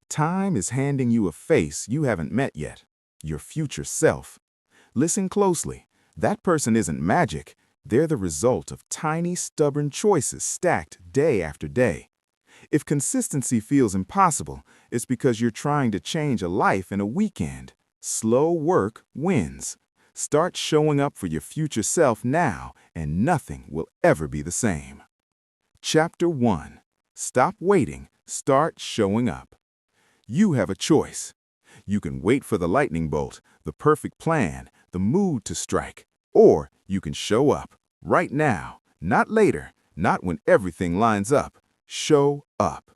Time is handing you a face you haven't met yet, your future self. Listen closely. That person isn't magic. They're the result of tiny, stubborn choices stacked day after day. If consistency feels impossible, it's because you're trying to change a life in a weekend. Slow work wins. Start showing up for your future self now, and nothing will ever be the same. Chapter 1. Stop waiting. Start showing up. You have a choice. You can wait for the lightning bolt, the perfect plan, the mood to strike, or you can show up right now, not later, not when everything lines up. Show up.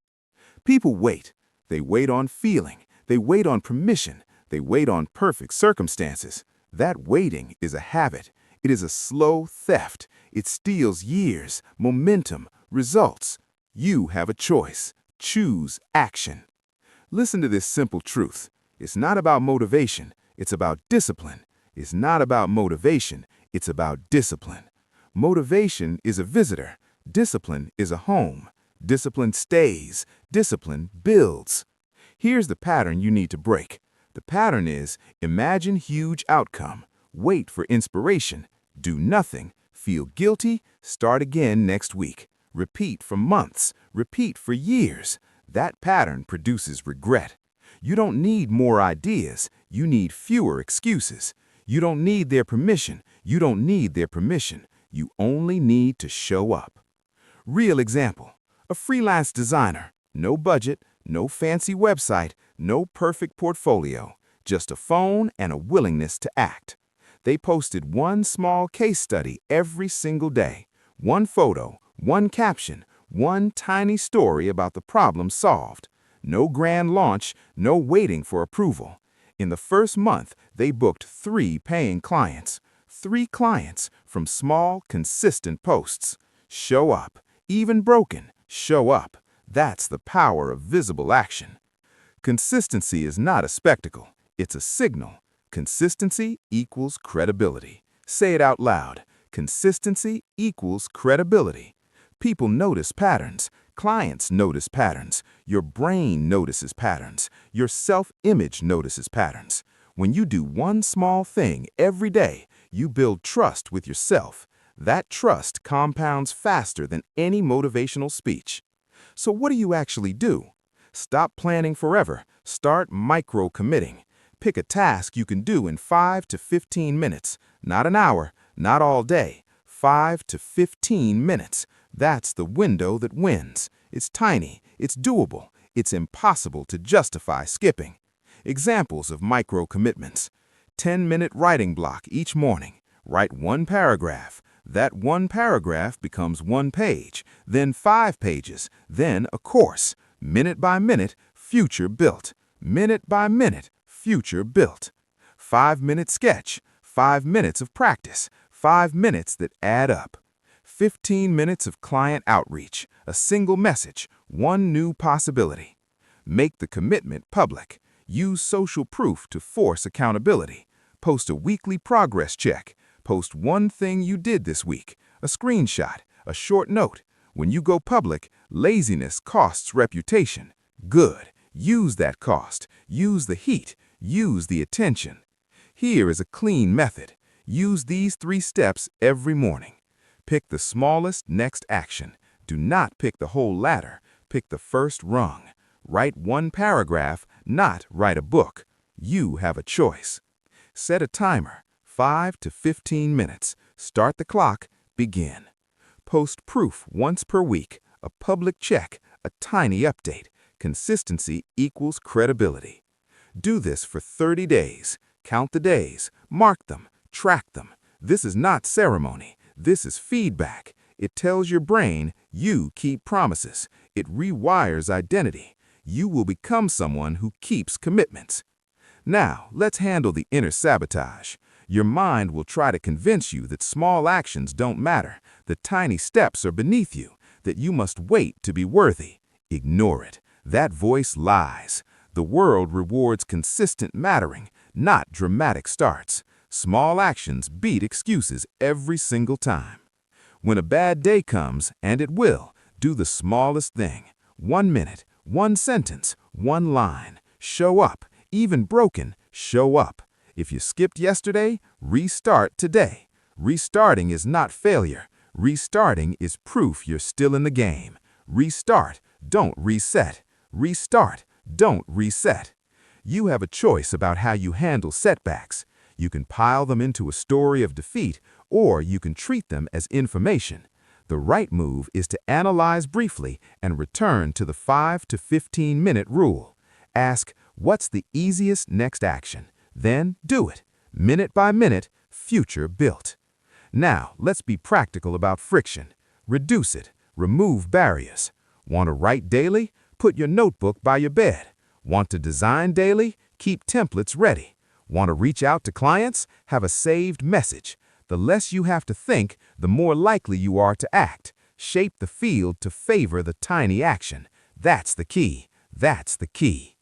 People wait. They wait on feeling. They wait on permission. They wait on perfect circumstances. That waiting is a habit. It is a slow theft. It steals years, momentum, results. You have a choice. Choose action. Listen to this simple truth. It's not about motivation. It's about discipline. It's not about motivation. It's about discipline. Motivation is a visitor. Discipline is a home. Discipline stays. Discipline builds. Here's the pattern you need to break. The pattern is imagine huge outcome. Wait for inspiration. Do nothing. Feel guilty. Start again next week. Repeat for months. Repeat for years. That pattern produces regret. You don't need more ideas. You need fewer excuses. You don't need their permission. You don't need their permission. You only need to show up. Real example. A freelance designer. No budget, no fancy website, no perfect portfolio. Just a phone and a willingness to act. They posted one small case study every single day. One photo, one caption, one tiny story about the problem solved. No grand launch, no waiting for approval. In the first month, they booked 3 paying clients. 3 clients from small, consistent posts. Show up. Even broken, show up. That's the power of visible action. Consistency is not a spectacle. It's a signal. Consistency equals credibility. Say it out loud. Consistency equals credibility. People notice patterns. Clients notice patterns. Your brain notices patterns. Your self-image notices patterns. When you do one small thing every day, you build trust with yourself. That trust compounds faster than any motivational speech. So what do you actually do? Stop planning forever. Start micro-committing. Pick a task you can do in 5 to 15 minutes. Not an hour, not all day. 5 to 15 minutes. That's the window that wins. It's tiny, it's doable, it's impossible to justify skipping. Examples of micro-commitments. 10-minute writing block each morning. Write 1 paragraph. That 1 paragraph becomes 1 page, then 5 pages, then a course. Minute by minute, future built. Minute by minute, future built. 5-minute sketch, 5 minutes of practice, 5 minutes that add up. 15 minutes of client outreach, a single message, 1 new possibility. Make the commitment public. Use social proof to force accountability. Post a weekly progress check. Post 1 thing you did this week, a screenshot, a short note. When you go public, laziness costs reputation. Good. Use that cost. Use the heat. Use the attention. Here is a clean method. Use these 3 steps every morning. Pick the smallest next action. Do not pick the whole ladder. Pick the first rung. Write 1 paragraph, not write a book. You have a choice. Set a timer. 5 to 15 minutes. Start the clock. Begin. Post proof once per week. A public check. A tiny update. Consistency equals credibility. Do this for 30 days. Count the days. Mark them. Track them. This is not ceremony. This is feedback. It tells your brain you keep promises. It rewires identity. You will become someone who keeps commitments. Now, let's handle the inner sabotage. Your mind will try to convince you that small actions don't matter, that tiny steps are beneath you, that you must wait to be worthy. Ignore it. That voice lies. The world rewards consistent mattering, not dramatic starts. Small actions beat excuses every single time. When a bad day comes, and it will, do the smallest thing. 1 minute, 1 sentence, one line. Show up. Even broken, show up. If you skipped yesterday, restart today. Restarting is not failure. Restarting is proof you're still in the game. Restart, don't reset. Restart, don't reset. You have a choice about how you handle setbacks. You can pile them into a story of defeat, or you can treat them as information. The right move is to analyze briefly and return to the 5 to 15-minute rule. Ask, what's the easiest next action? Then do it. Minute by minute, future built. Now, let's be practical about friction. Reduce it. Remove barriers. Want to write daily? Put your notebook by your bed. Want to design daily? Keep templates ready. Want to reach out to clients? Have a saved message. The less you have to think, the more likely you are to act. Shape the field to favor the tiny action. That's the key. That's the key.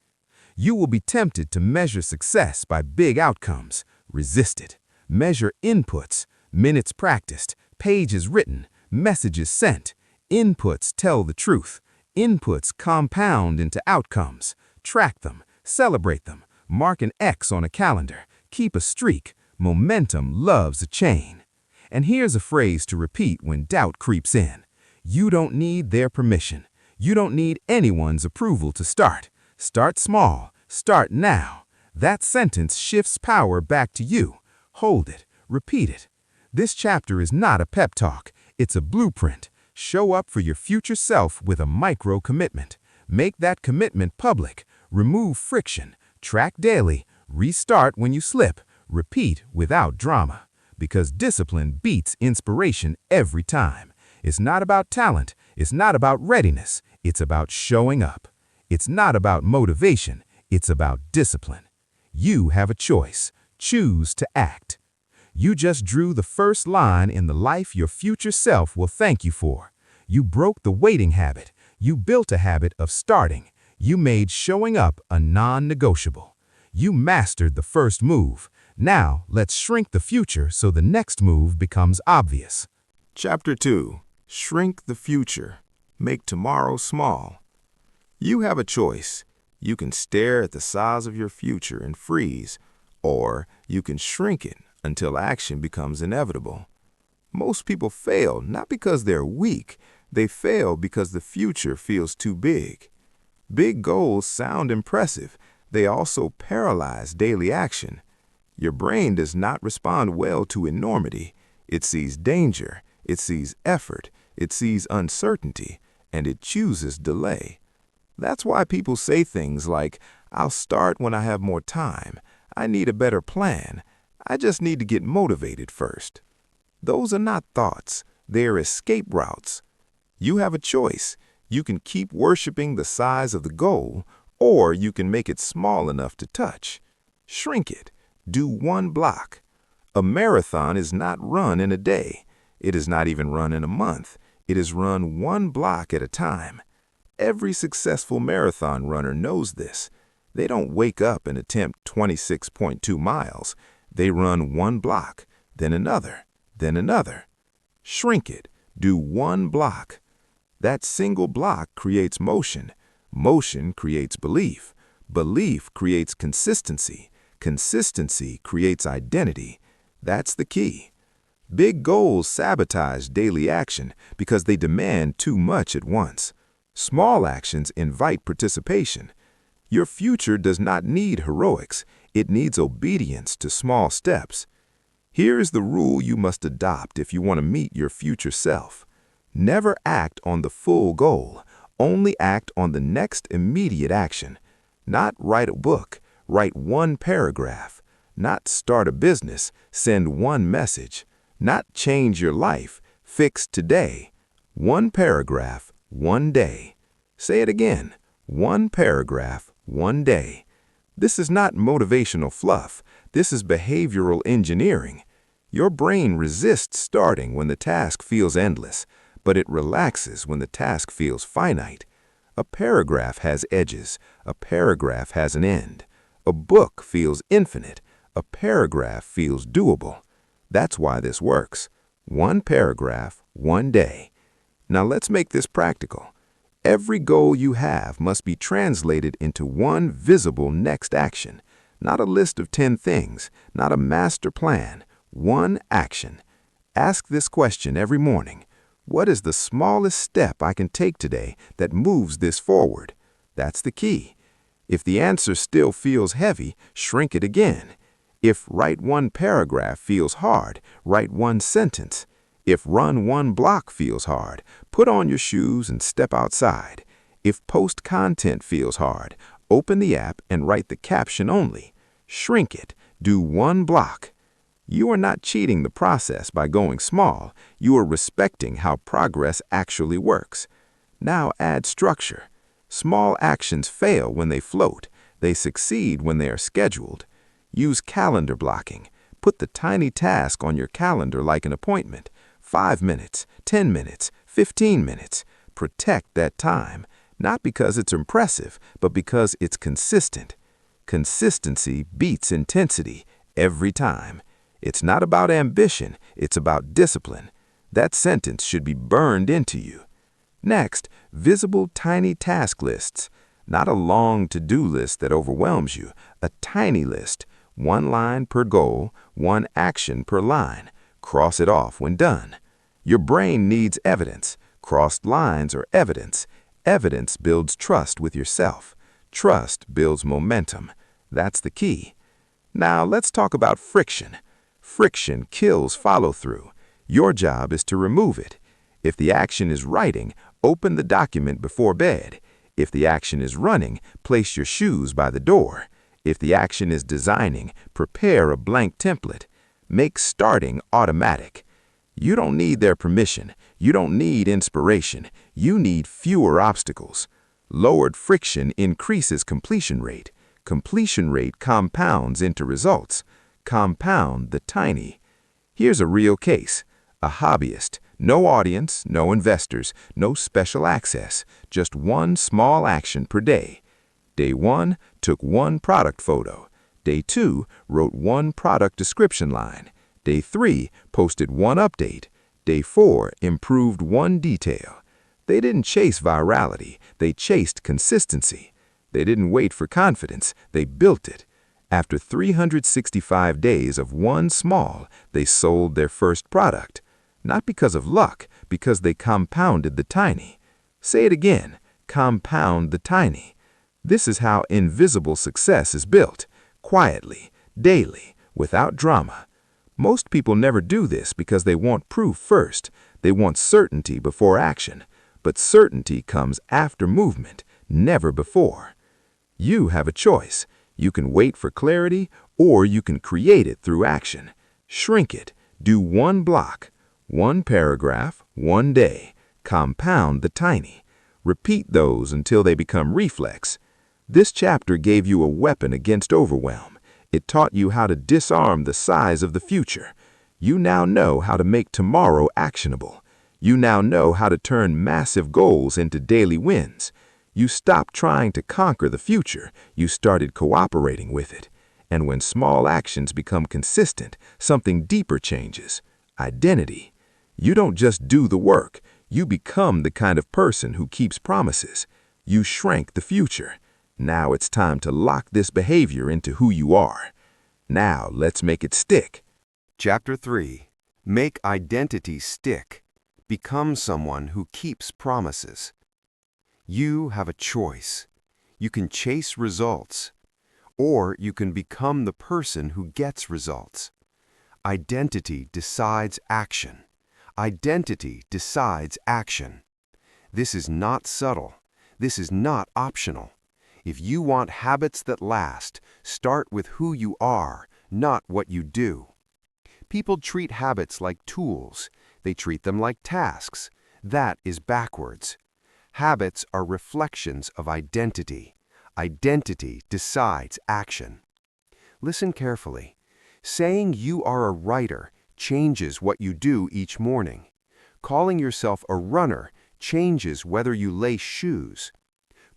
You will be tempted to measure success by big outcomes. Resist it. Measure inputs, minutes practiced, pages written, messages sent. Inputs tell the truth. Inputs compound into outcomes. Track them, celebrate them, mark an X on a calendar, keep a streak. Momentum loves a chain. And here's a phrase to repeat when doubt creeps in. You don't need their permission. You don't need anyone's approval to start. Start small. Start now. That sentence shifts power back to you. Hold it. Repeat it. This chapter is not a pep talk. It's a blueprint. Show up for your future self with a micro commitment. Make that commitment public. Remove friction. Track daily. Restart when you slip. Repeat without drama. Because discipline beats inspiration every time. It's not about talent. It's not about readiness. It's about showing up. It's not about motivation. It's about discipline. You have a choice. Choose to act. You just drew the first line in the life your future self will thank you for. You broke the waiting habit. You built a habit of starting. You made showing up a non-negotiable. You mastered the first move. Now, let's shrink the future so the next move becomes obvious. Chapter 2. Shrink the future. Make tomorrow small. You have a choice. You can stare at the size of your future and freeze, or you can shrink it until action becomes inevitable. Most people fail not because they're weak. They fail because the future feels too big. Big goals sound impressive. They also paralyze daily action. Your brain does not respond well to enormity. It sees danger, it sees effort, it sees uncertainty, and it chooses delay. That's why people say things like, I'll start when I have more time. I need a better plan. I just need to get motivated first. Those are not thoughts. They're escape routes. You have a choice. You can keep worshiping the size of the goal, or you can make it small enough to touch. Shrink it. Do one block. A marathon is not run in a day. It is not even run in a month. It is run one block at a time. Every successful marathon runner knows this. They don't wake up and attempt 26.2 miles. They run one block, then another, then another. Shrink it. Do one block. That single block creates motion. Motion creates belief. Belief creates consistency. Consistency creates identity. That's the key. Big goals sabotage daily action because they demand too much at once. Small actions invite participation. Your future does not need heroics. It needs obedience to small steps. Here is the rule you must adopt if you want to meet your future self. Never act on the full goal. Only act on the next immediate action. Not write a book. Write one paragraph. Not start a business. Send one message. Not change your life. Fix today. One paragraph, one day. Say it again. One paragraph, one day. This is not motivational fluff. This is behavioral engineering. Your brain resists starting when the task feels endless, but it relaxes when the task feels finite. A paragraph has edges. A paragraph has an end. A book feels infinite. A paragraph feels doable. That's why this works. One paragraph, one day. Now let's make this practical. Every goal you have must be translated into one visible next action, not a list of 10 things, not a master plan, one action. Ask this question every morning. What is the smallest step I can take today that moves this forward? That's the key. If the answer still feels heavy, shrink it again. If write one paragraph feels hard, write one sentence. If run one block feels hard, put on your shoes and step outside. If post content feels hard, open the app and write the caption only. Shrink it. Do one block. You are not cheating the process by going small. You are respecting how progress actually works. Now add structure. Small actions fail when they float. They succeed when they are scheduled. Use calendar blocking. Put the tiny task on your calendar like an appointment. 5 minutes, 10 minutes, 15 minutes. Protect that time, not because it's impressive, but because it's consistent. Consistency beats intensity every time. It's not about ambition, it's about discipline. That sentence should be burned into you. Next, visible tiny task lists. Not a long to-do list that overwhelms you, a tiny list. 1 line per goal, 1 action per line. Cross it off when done. Your brain needs evidence. Crossed lines are evidence. Evidence builds trust with yourself. Trust builds momentum. That's the key. Now let's talk about friction. Friction kills follow-through. Your job is to remove it. If the action is writing, open the document before bed. If the action is running, place your shoes by the door. If the action is designing, prepare a blank template. Make starting automatic. You don't need their permission. You don't need inspiration. You need fewer obstacles. Lowered friction increases completion rate. Completion rate compounds into results. Compound the tiny. Here's a real case. A hobbyist. No audience, no investors, no special access. Just 1 small action per day. Day 1, took 1 product photo. Day 2, wrote 1 product description line. Day 3, posted 1 update. Day 4, improved 1 detail. They didn't chase virality, they chased consistency. They didn't wait for confidence, they built it. After 365 days of 1 small, they sold their first product. Not because of luck, because they compounded the tiny. Say it again, compound the tiny. This is how invisible success is built, quietly, daily, without drama. Most people never do this because they want proof first. They want certainty before action. But certainty comes after movement, never before. You have a choice. You can wait for clarity, or you can create it through action. Shrink it. Do 1 block, 1 paragraph, 1 day. Compound the tiny. Repeat those until they become reflex. This chapter gave you a weapon against overwhelm. It taught you how to disarm the size of the future. You now know how to make tomorrow actionable. You now know how to turn massive goals into daily wins. You stopped trying to conquer the future. You started cooperating with it. And when small actions become consistent, something deeper changes. Identity. You don't just do the work. You become the kind of person who keeps promises. You shrank the future. Now it's time to lock this behavior into who you are. Now let's make it stick. Chapter 3. Make identity stick. Become someone who keeps promises. You have a choice. You can chase results, or you can become the person who gets results. Identity decides action. Identity decides action. This is not subtle. This is not optional. If you want habits that last, start with who you are, not what you do. People treat habits like tools. They treat them like tasks. That is backwards. Habits are reflections of identity. Identity decides action. Listen carefully. Saying you are a writer changes what you do each morning. Calling yourself a runner changes whether you lace shoes.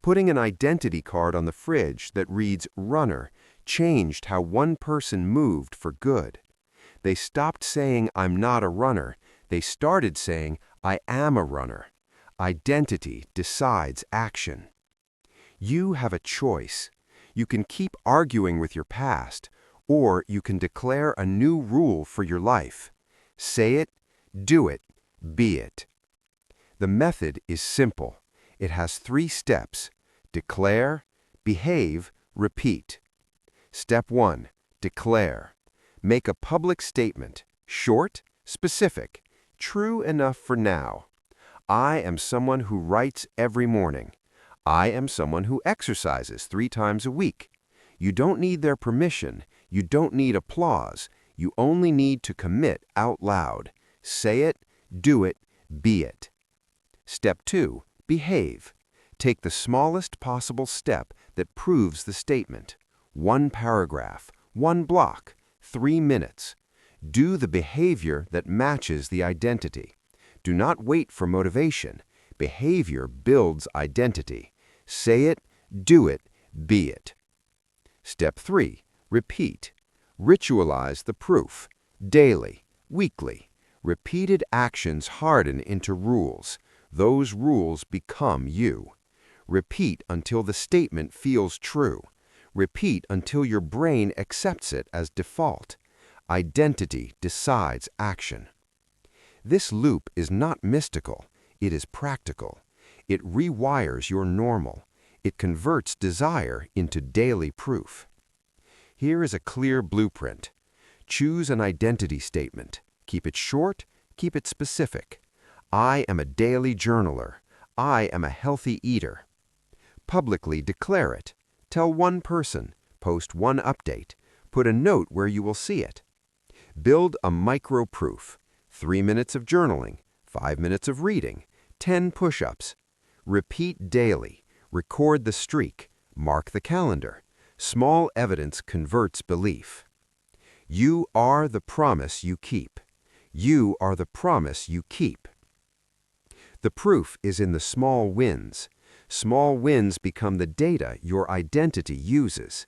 Putting an identity card on the fridge that reads runner changed how one person moved for good. They stopped saying I'm not a runner. They started saying I am a runner. Identity decides action. You have a choice. You can keep arguing with your past, or you can declare a new rule for your life. Say it, do it, be it. The method is simple. It has 3 steps: declare, behave, repeat. Step 1. Declare. Make a public statement, short, specific, true enough for now. I am someone who writes every morning. I am someone who exercises 3 times a week. You don't need their permission. You don't need applause. You only need to commit out loud. Say it, do it, be it. Step 2. Behave. Take the smallest possible step that proves the statement. 1 paragraph, 1 block, 3 minutes. Do the behavior that matches the identity. Do not wait for motivation. Behavior builds identity. Say it, do it, be it. Step 3. Repeat. Ritualize the proof. Daily, weekly. Repeated actions harden into rules. Those rules become you. Repeat until the statement feels true. Repeat until your brain accepts it as default. Identity decides action. This loop is not mystical. It is practical. It rewires your normal. It converts desire into daily proof. Here is a clear blueprint. Choose an identity statement. Keep it short. Keep it specific. I am a daily journaler. I am a healthy eater. Publicly declare it. Tell 1 person. Post 1 update. Put a note where you will see it. Build a micro-proof. 3 minutes of journaling, 5 minutes of reading, 10 push-ups. Repeat daily. Record the streak. Mark the calendar. Small evidence converts belief. You are the promise you keep. You are the promise you keep. The proof is in the small wins. Small wins become the data your identity uses.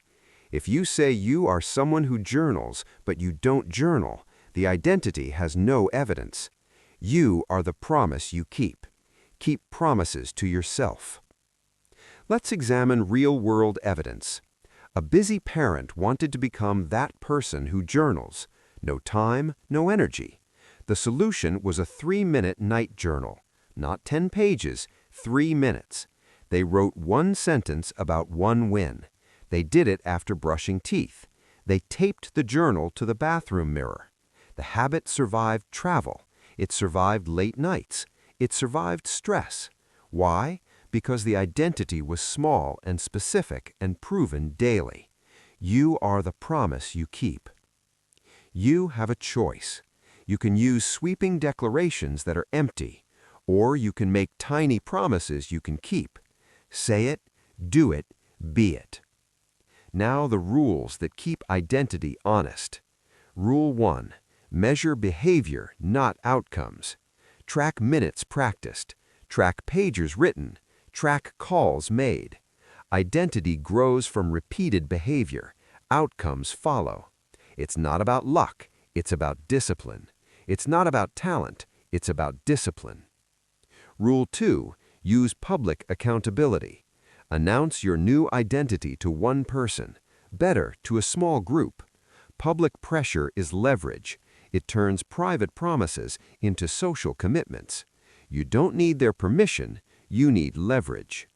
If you say you are someone who journals, but you don't journal, the identity has no evidence. You are the promise you keep. Keep promises to yourself. Let's examine real-world evidence. A busy parent wanted to become that person who journals. No time, no energy. The solution was a 3-minute night journal. Not 10 pages, 3 minutes. They wrote 1 sentence about 1 win. They did it after brushing teeth. They taped the journal to the bathroom mirror. The habit survived travel. It survived late nights. It survived stress. Why? Because the identity was small and specific and proven daily. You are the promise you keep. You have a choice. You can use sweeping declarations that are empty, or you can make tiny promises you can keep. Say it, do it, be it. Now the rules that keep identity honest. Rule 1. Measure behavior, not outcomes. Track minutes practiced. Track pages written. Track calls made. Identity grows from repeated behavior. Outcomes follow. It's not about luck. It's about discipline. It's not about talent. It's about discipline. Rule 2. Use public accountability. Announce your new identity to 1 person. Better, to a small group. Public pressure is leverage. It turns private promises into social commitments. You don't need their permission. You need leverage.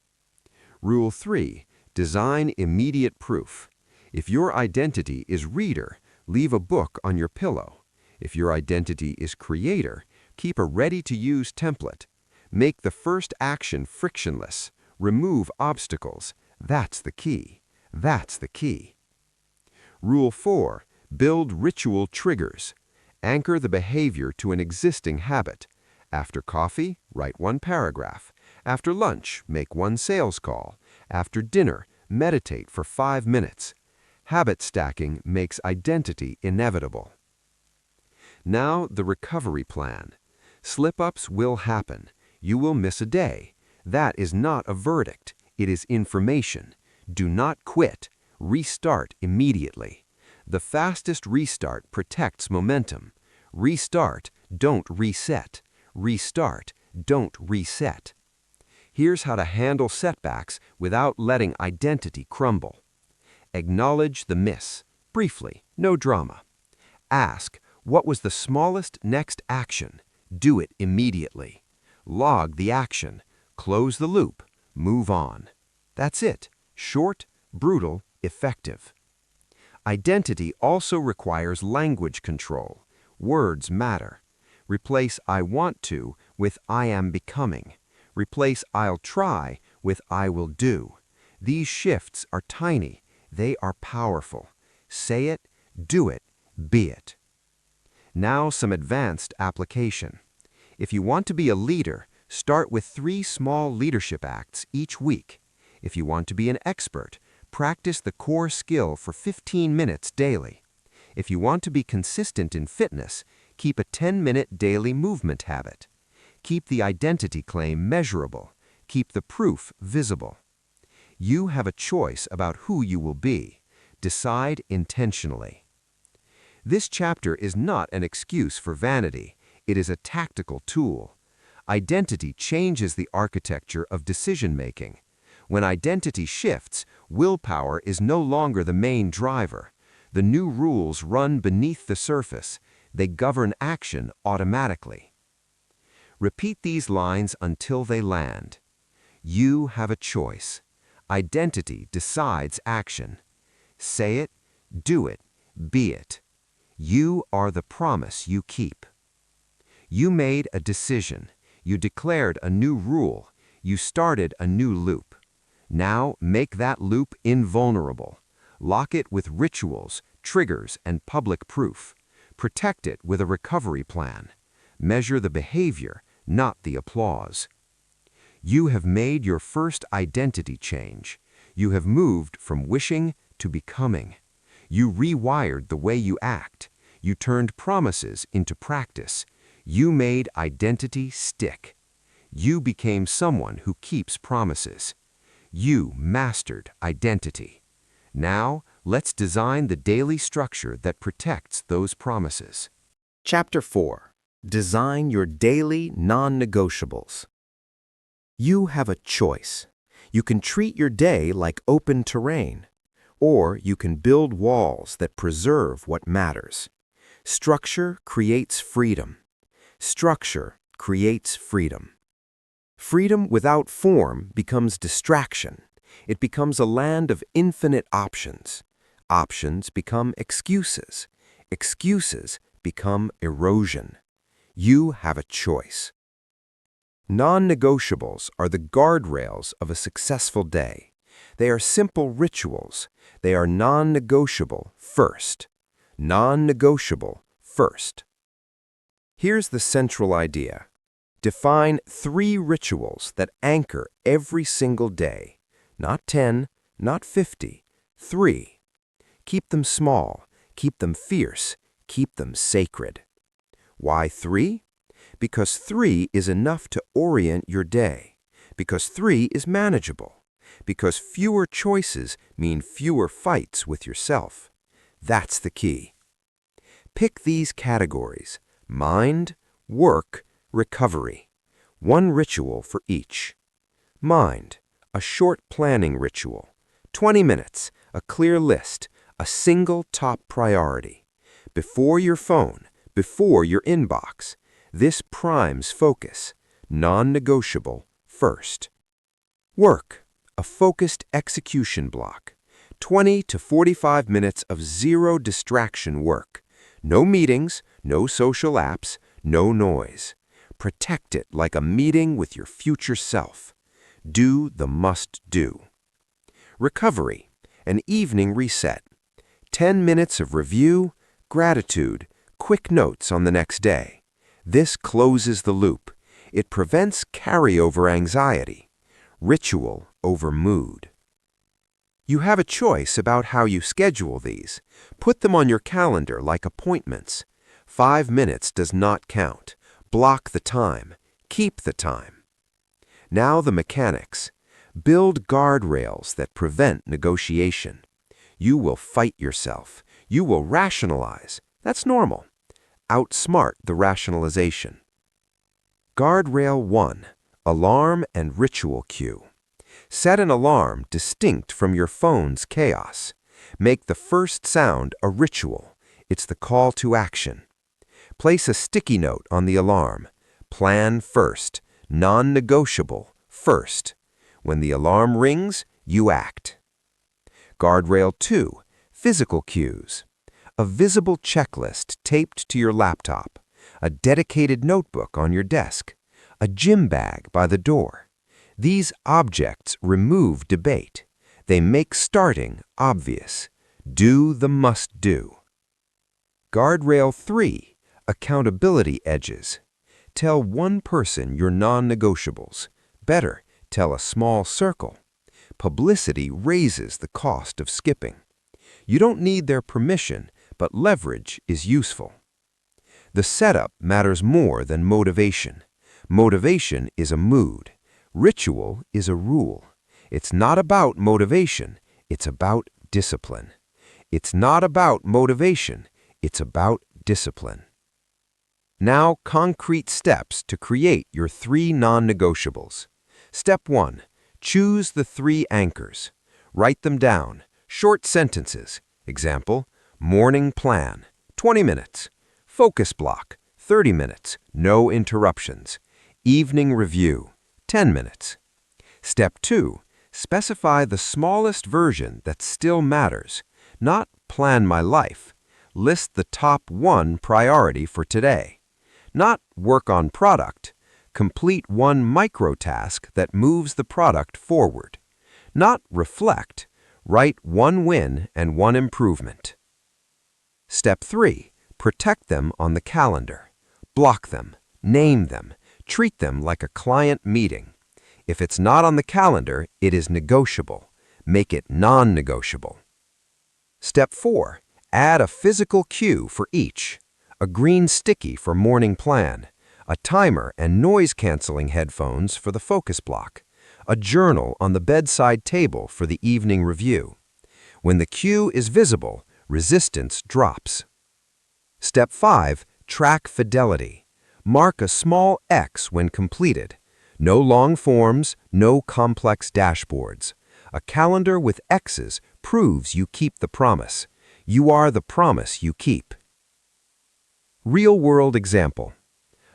Rule 3. Design immediate proof. If your identity is reader, leave a book on your pillow. If your identity is creator, keep a ready-to-use template. Make the first action frictionless. Remove obstacles. That's the key. That's the key. Rule 4. Build ritual triggers. Anchor the behavior to an existing habit. After coffee, write 1 paragraph. After lunch, make 1 sales call. After dinner, meditate for 5 minutes. Habit stacking makes identity inevitable. Now the recovery plan. Slip-ups will happen. You will miss a day. That is not a verdict. It is information. Do not quit. Restart immediately. The fastest restart protects momentum. Restart, don't reset. Restart, don't reset. Here's how to handle setbacks without letting identity crumble. Acknowledge the miss, briefly, no drama. Ask, what was the smallest next action? Do it immediately. Log the action, close the loop, move on. That's it. Short, brutal, effective. Identity also requires language control. Words matter. Replace I want to with I am becoming. Replace I'll try with I will do. These shifts are tiny. They are powerful. Say it, do it, be it. Now some advanced application. If you want to be a leader, start with 3 small leadership acts each week. If you want to be an expert, practice the core skill for 15 minutes daily. If you want to be consistent in fitness, keep a 10-minute daily movement habit. Keep the identity claim measurable. Keep the proof visible. You have a choice about who you will be. Decide intentionally. This chapter is not an excuse for vanity. It is a tactical tool. Identity changes the architecture of decision-making. When identity shifts, willpower is no longer the main driver. The new rules run beneath the surface. They govern action automatically. Repeat these lines until they land. You have a choice. Identity decides action. Say it, do it, be it. You are the promise you keep. You made a decision. You declared a new rule. You started a new loop. Now make that loop invulnerable. Lock it with rituals, triggers, and public proof. Protect it with a recovery plan. Measure the behavior, not the applause. You have made your first identity change. You have moved from wishing to becoming. You rewired the way you act. You turned promises into practice. You made identity stick. You became someone who keeps promises. You mastered identity. Now, let's design the daily structure that protects those promises. Chapter 4. Design your daily non-negotiables. You have a choice. You can treat your day like open terrain, or you can build walls that preserve what matters. Structure creates freedom. Structure creates freedom. Freedom without form becomes distraction. It becomes a land of infinite options. Options become excuses. Excuses become erosion. You have a choice. Non-negotiables are the guardrails of a successful day. They are simple rituals. They are non-negotiable first. Non-negotiable first. Here's the central idea. Define 3 rituals that anchor every single day. Not 10, not 50, 3. Keep them small, keep them fierce, keep them sacred. Why 3? Because 3 is enough to orient your day. Because 3 is manageable. Because fewer choices mean fewer fights with yourself. That's the key. Pick these categories: mind, work, recovery. 1 ritual for each. Mind, a short planning ritual. 20 minutes, a clear list, a single top priority. Before your phone, before your inbox. This primes focus. Non-negotiable first. Work, a focused execution block. 20 to 45 minutes of zero distraction work. No meetings, no social apps, no noise. Protect it like a meeting with your future self. Do the must-do. Recovery, an evening reset. 10 minutes of review, gratitude, quick notes on the next day. This closes the loop. It prevents carryover anxiety. Ritual over mood. You have a choice about how you schedule these. Put them on your calendar like appointments. 5 minutes does not count. Block the time. Keep the time. Now the mechanics. Build guardrails that prevent negotiation. You will fight yourself. You will rationalize. That's normal. Outsmart the rationalization. Guardrail 1. Alarm and ritual cue. Set an alarm distinct from your phone's chaos. Make the first sound a ritual. It's the call to action. Place a sticky note on the alarm. Plan first. Non-negotiable. First. When the alarm rings, you act. Guardrail 2. Physical cues. A visible checklist taped to your laptop. A dedicated notebook on your desk. A gym bag by the door. These objects remove debate. They make starting obvious. Do the must-do. Guardrail 3. Accountability edges. Tell one person your non-negotiables. Better, tell a small circle. Publicity raises the cost of skipping. You don't need their permission, but leverage is useful. The setup matters more than motivation. Motivation is a mood. Ritual is a rule. It's not about motivation. It's about discipline. It's not about motivation. It's about discipline. Now, concrete steps to create your 3 non-negotiables. Step 1. Choose the 3 anchors. Write them down. Short sentences. Example, morning plan, 20 minutes. Focus block, 30 minutes, no interruptions. Evening review, 10 minutes. Step 2. Specify the smallest version that still matters. Not plan my life. List the top 1 priority for today. Not work on product. Complete 1 micro task that moves the product forward. Not reflect. Write 1 win and 1 improvement. Step 3. Protect them on the calendar. Block them. Name them. Treat them like a client meeting. If it's not on the calendar, it is negotiable. Make it non-negotiable. Step 4. Add a physical cue for each. A green sticky for morning plan. A timer and noise-canceling headphones for the focus block. A journal on the bedside table for the evening review. When the cue is visible, resistance drops. Step 5. Track fidelity. Mark a small X when completed. No long forms, no complex dashboards. A calendar with X's proves you keep the promise. You are the promise you keep. Real-world example.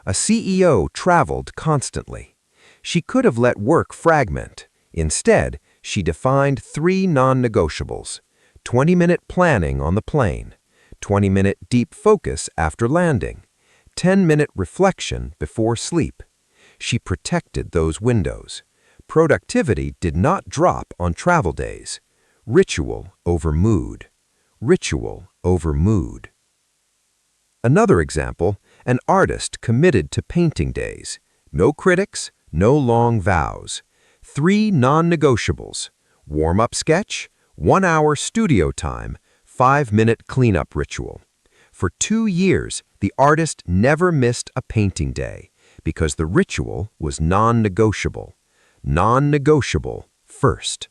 A CEO traveled constantly. She could have let work fragment. Instead, she defined 3 non-negotiables. 20-minute planning on the plane. 20-minute deep focus after landing. 10-minute reflection before sleep. She protected those windows. Productivity did not drop on travel days. Ritual over mood. Ritual over mood. Another example, an artist committed to painting days. No critics, no long vows. 3 non-negotiables. Warm-up sketch, 1 hour studio time, 5-minute cleanup ritual. For 2 years, the artist never missed a painting day because the ritual was non-negotiable. Non-negotiable first.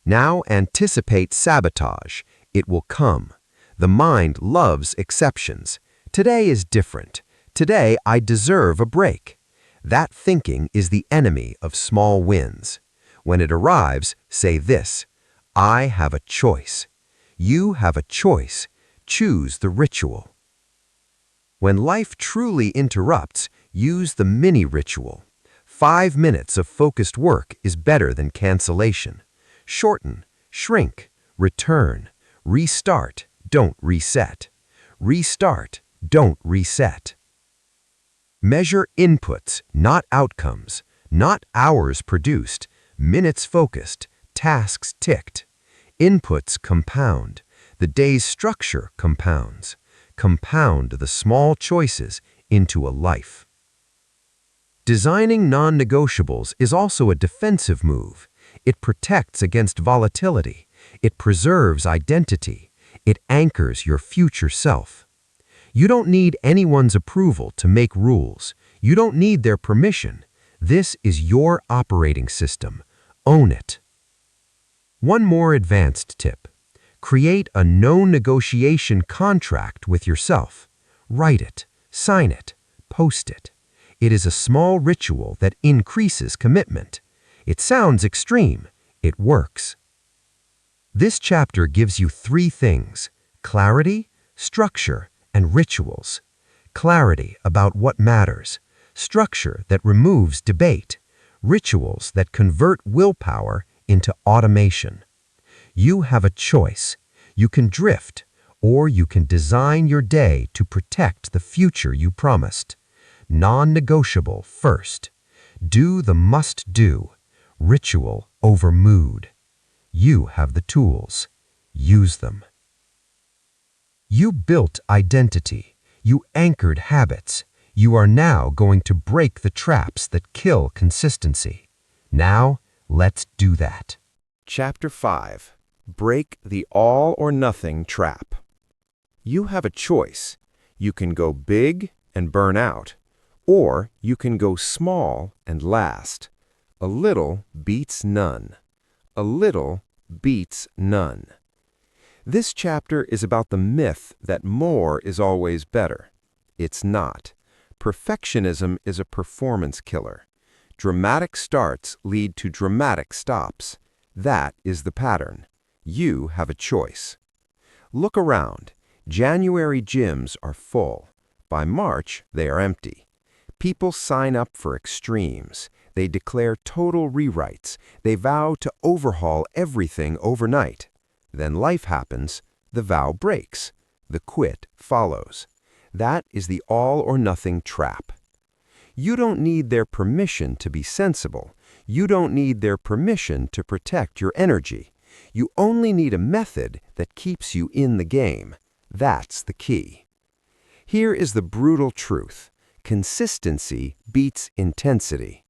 Now anticipate sabotage. It will come. The mind loves exceptions. Today is different. Today I deserve a break. That thinking is the enemy of small wins. When it arrives, say this: I have a choice. You have a choice. Choose the ritual. When life truly interrupts, use the mini ritual. 5 minutes of focused work is better than cancellation. Shorten, shrink, return, restart, don't reset. Restart, don't reset. Measure inputs, not outcomes. Not hours produced, minutes focused, tasks ticked. Inputs compound. The day's structure compounds. Compound the small choices into a life. Designing non-negotiables is also a defensive move. It protects against volatility. It preserves identity. It anchors your future self. You don't need anyone's approval to make rules. You don't need their permission. This is your operating system. Own it. One more advanced tip. Create a no-negotiation contract with yourself. Write it, sign it, post it. It is a small ritual that increases commitment. It sounds extreme. It works. This chapter gives you 3 things: clarity, structure, and rituals. Clarity about what matters, structure that removes debate, rituals that convert willpower into automation. You have a choice. You can drift, or you can design your day to protect the future you promised. Non-negotiable first. Do the must-do. Ritual over mood. You have the tools. Use them. You built identity. You anchored habits. You are now going to break the traps that kill consistency. Now, let's do that. Chapter 5. Break the all-or-nothing trap. You have a choice. You can go big and burn out, or you can go small and last. A little beats none. A little beats none. This chapter is about the myth that more is always better. It's not. Perfectionism is a performance killer. Dramatic starts lead to dramatic stops. That is the pattern. You have a choice. Look around. January gyms are full. By March, they are empty. People sign up for extremes. They declare total rewrites. They vow to overhaul everything overnight. Then life happens. The vow breaks. The quit follows. That is the all-or-nothing trap. You don't need their permission to be sensible. You don't need their permission to protect your energy. You only need a method that keeps you in the game. That's the key. Here is the brutal truth. Consistency beats intensity.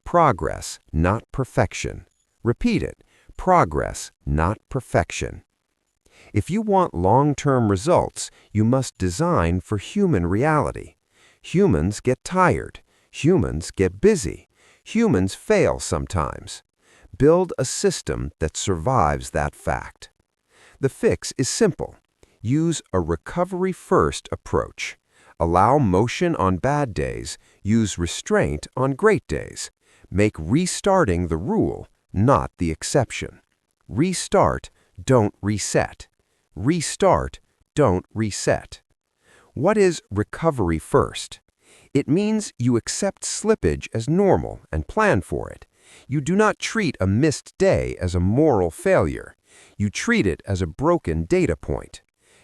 Progress, not perfection. Repeat it. Progress, not perfection. If you want long-term results, you must design for human reality. Humans get tired. Humans get busy. Humans fail sometimes. Build a system that survives that fact. The fix is simple. Use a recovery-first approach. Allow motion on bad days. Use restraint on great days. Make restarting the rule, not the exception. Restart, don't reset. Restart, don't reset. What is recovery first? It means you accept slippage as normal and plan for it. You do not treat a missed day as a moral failure. You treat it as a broken data point.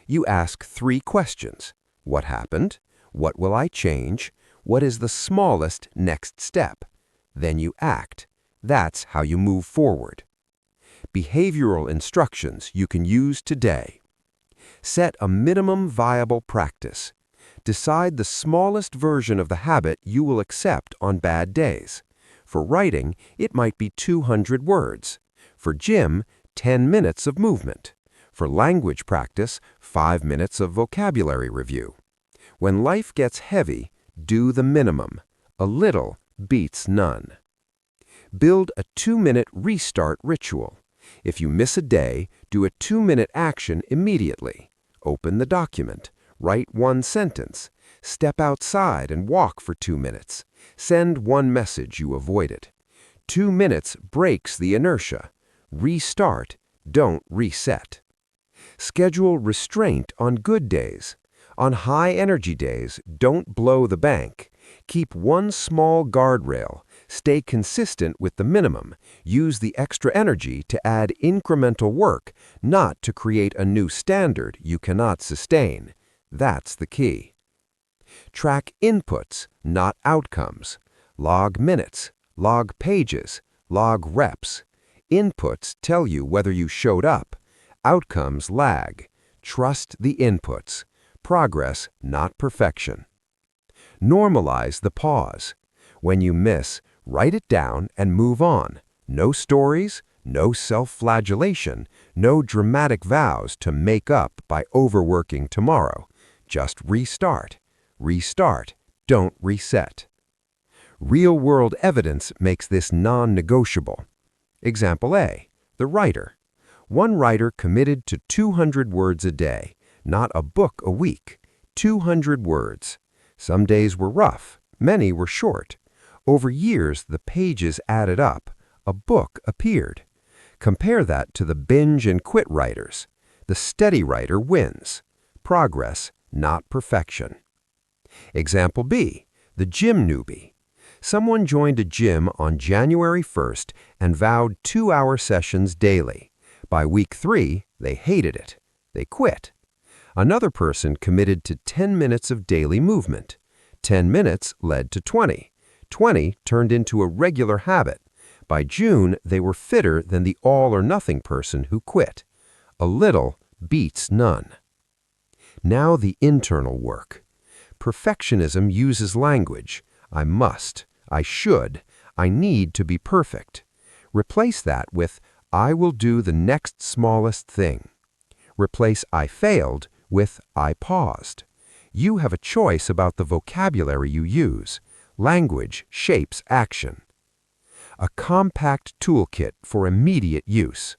You ask 3 questions. What happened? What will I change? What is the smallest next step? Then you act. That's how you move forward. Behavioral instructions you can use today. Set a minimum viable practice. Decide the smallest version of the habit you will accept on bad days. For writing, it might be 200 words. For gym, 10 minutes of movement. For language practice, 5 minutes of vocabulary review. When life gets heavy, do the minimum. A little beats none. Build a 2-minute restart ritual. If you miss a day, do a 2-minute action immediately. Open the document. Write 1 sentence. Step outside and walk for 2 minutes. Send 1 message you avoided. 2 minutes breaks the inertia. Restart, don't reset. Schedule restraint on good days. On high-energy days, don't blow the bank. Keep 1 small guardrail. Stay consistent with the minimum. Use the extra energy to add incremental work, not to create a new standard you cannot sustain. That's the key. Track inputs, not outcomes. Log minutes, log pages, log reps. Inputs tell you whether you showed up. Outcomes lag. Trust the inputs. Progress, not perfection. Normalize the pause. When you miss, write it down and move on. No stories, no self-flagellation, no dramatic vows to make up by overworking tomorrow. Just restart. Restart, don't reset. Real-world evidence makes this non-negotiable. Example A, the writer. One writer committed to 200 words a day, not a book a week. 200 words. Some days were rough, Many were short. Over years, the pages added up. A book appeared. Compare that to the binge and quit writers. The steady writer wins. Progress, not perfection. Example B, the gym newbie. Someone joined a gym on January 1st and vowed 2-hour sessions daily. By week 3, they hated it. They quit. Another person committed to 10 minutes of daily movement. 10 minutes led to 20. 20 turned into a regular habit. By June, they were fitter than the all-or-nothing person who quit. A little beats none. Now the internal work. Perfectionism uses language. I must, I should, I need to be perfect. Replace that with I will do the next smallest thing. Replace I failed with I paused. You have a choice about the vocabulary you use. Language shapes action. A compact toolkit for immediate use.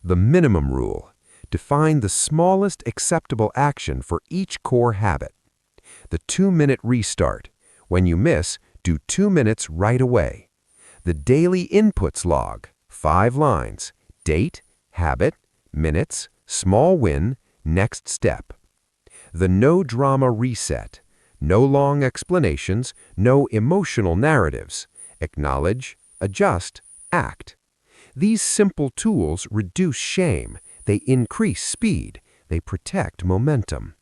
The minimum rule. Define the smallest acceptable action for each core habit. The 2-minute restart. When you miss, do 2 minutes right away. The daily inputs log. 5 lines. Date, habit, minutes, small win, next step. The no drama reset. No long explanations, no emotional narratives. Acknowledge, adjust, act. These simple tools reduce shame. They increase speed. They protect momentum.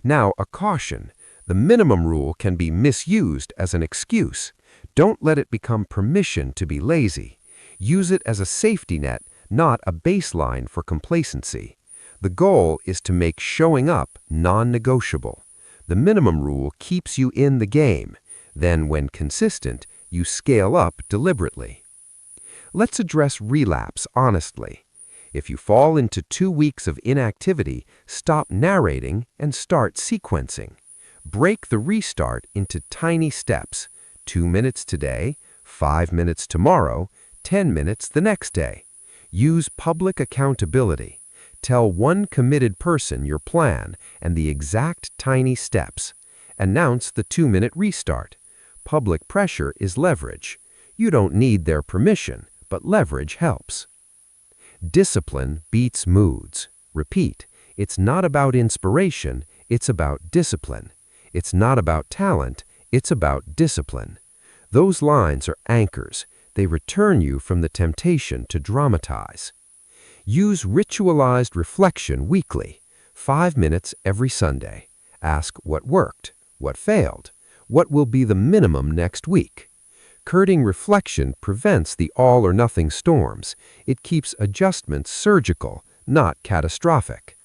Now, a caution. The minimum rule can be misused as an excuse. Don't let it become permission to be lazy. Use it as a safety net, not a baseline for complacency. The goal is to make showing up non-negotiable. The minimum rule keeps you in the game. Then, when consistent, you scale up deliberately. Let's address relapse honestly. If you fall into 2 weeks of inactivity, stop narrating and start sequencing. Break the restart into tiny steps. 2 minutes today, 5 minutes tomorrow, 10 minutes the next day. Use public accountability. Tell one committed person your plan and the exact tiny steps. Announce the 2-minute restart. Public pressure is leverage. You don't need their permission, but leverage helps. Discipline beats moods. Repeat, it's not about inspiration, it's about discipline. It's not about talent, it's about discipline. Those lines are anchors. They return you from the temptation to dramatize. Use ritualized reflection weekly, 5 minutes every Sunday. Ask what worked, what failed, what will be the minimum next week. Curting reflection prevents the all-or-nothing storms. It keeps adjustments surgical, not catastrophic.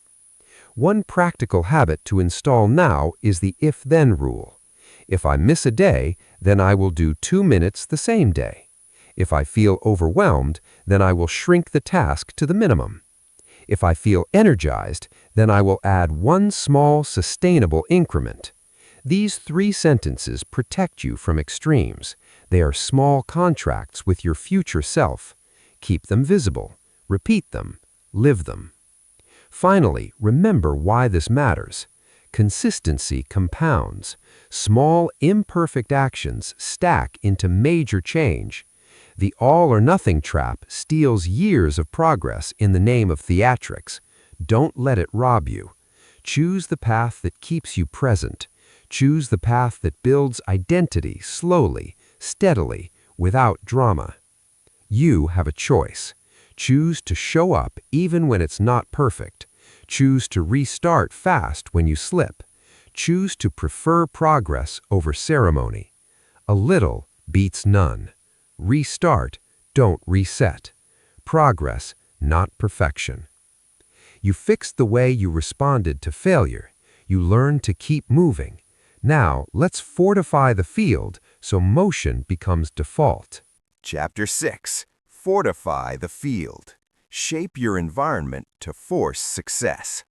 One practical habit to install now is the if-then rule. If I miss a day, then I will do 2 minutes the same day. If I feel overwhelmed, then I will shrink the task to the minimum. If I feel energized, then I will add one small, sustainable increment. These 3 sentences protect you from extremes. They are small contracts with your future self. Keep them visible. Repeat them. Live them. Finally, remember why this matters. Consistency compounds. Small, imperfect actions stack into major change. The all-or-nothing trap steals years of progress in the name of theatrics. Don't let it rob you. Choose the path that keeps you present. Choose the path that builds identity slowly, steadily, without drama. You have a choice. Choose to show up even when it's not perfect. Choose to restart fast when you slip. Choose to prefer progress over ceremony. A little beats none. Restart, don't reset. Progress, not perfection. You fixed the way you responded to failure. You learned to keep moving. Now, let's fortify the field so motion becomes default. Chapter 6. Fortify the field. Shape your environment to force success.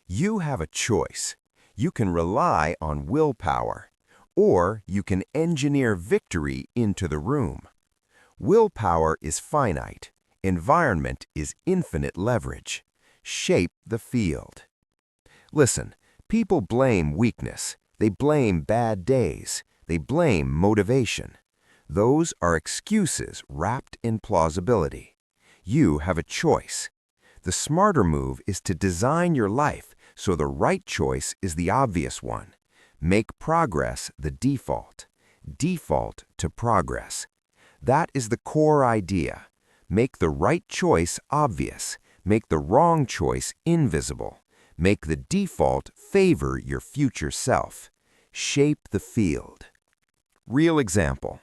You have a choice. You can rely on willpower, or you can engineer victory into the room. Willpower is finite. Environment is infinite leverage. Shape the field. Listen, people blame weakness. They blame bad days. They blame motivation. Those are excuses wrapped in plausibility. You have a choice. The smarter move is to design your life so the right choice is the obvious one. Make progress the default. Default to progress. That is the core idea. Make the right choice obvious. Make the wrong choice invisible. Make the default favor your future self. Shape the field. Real example.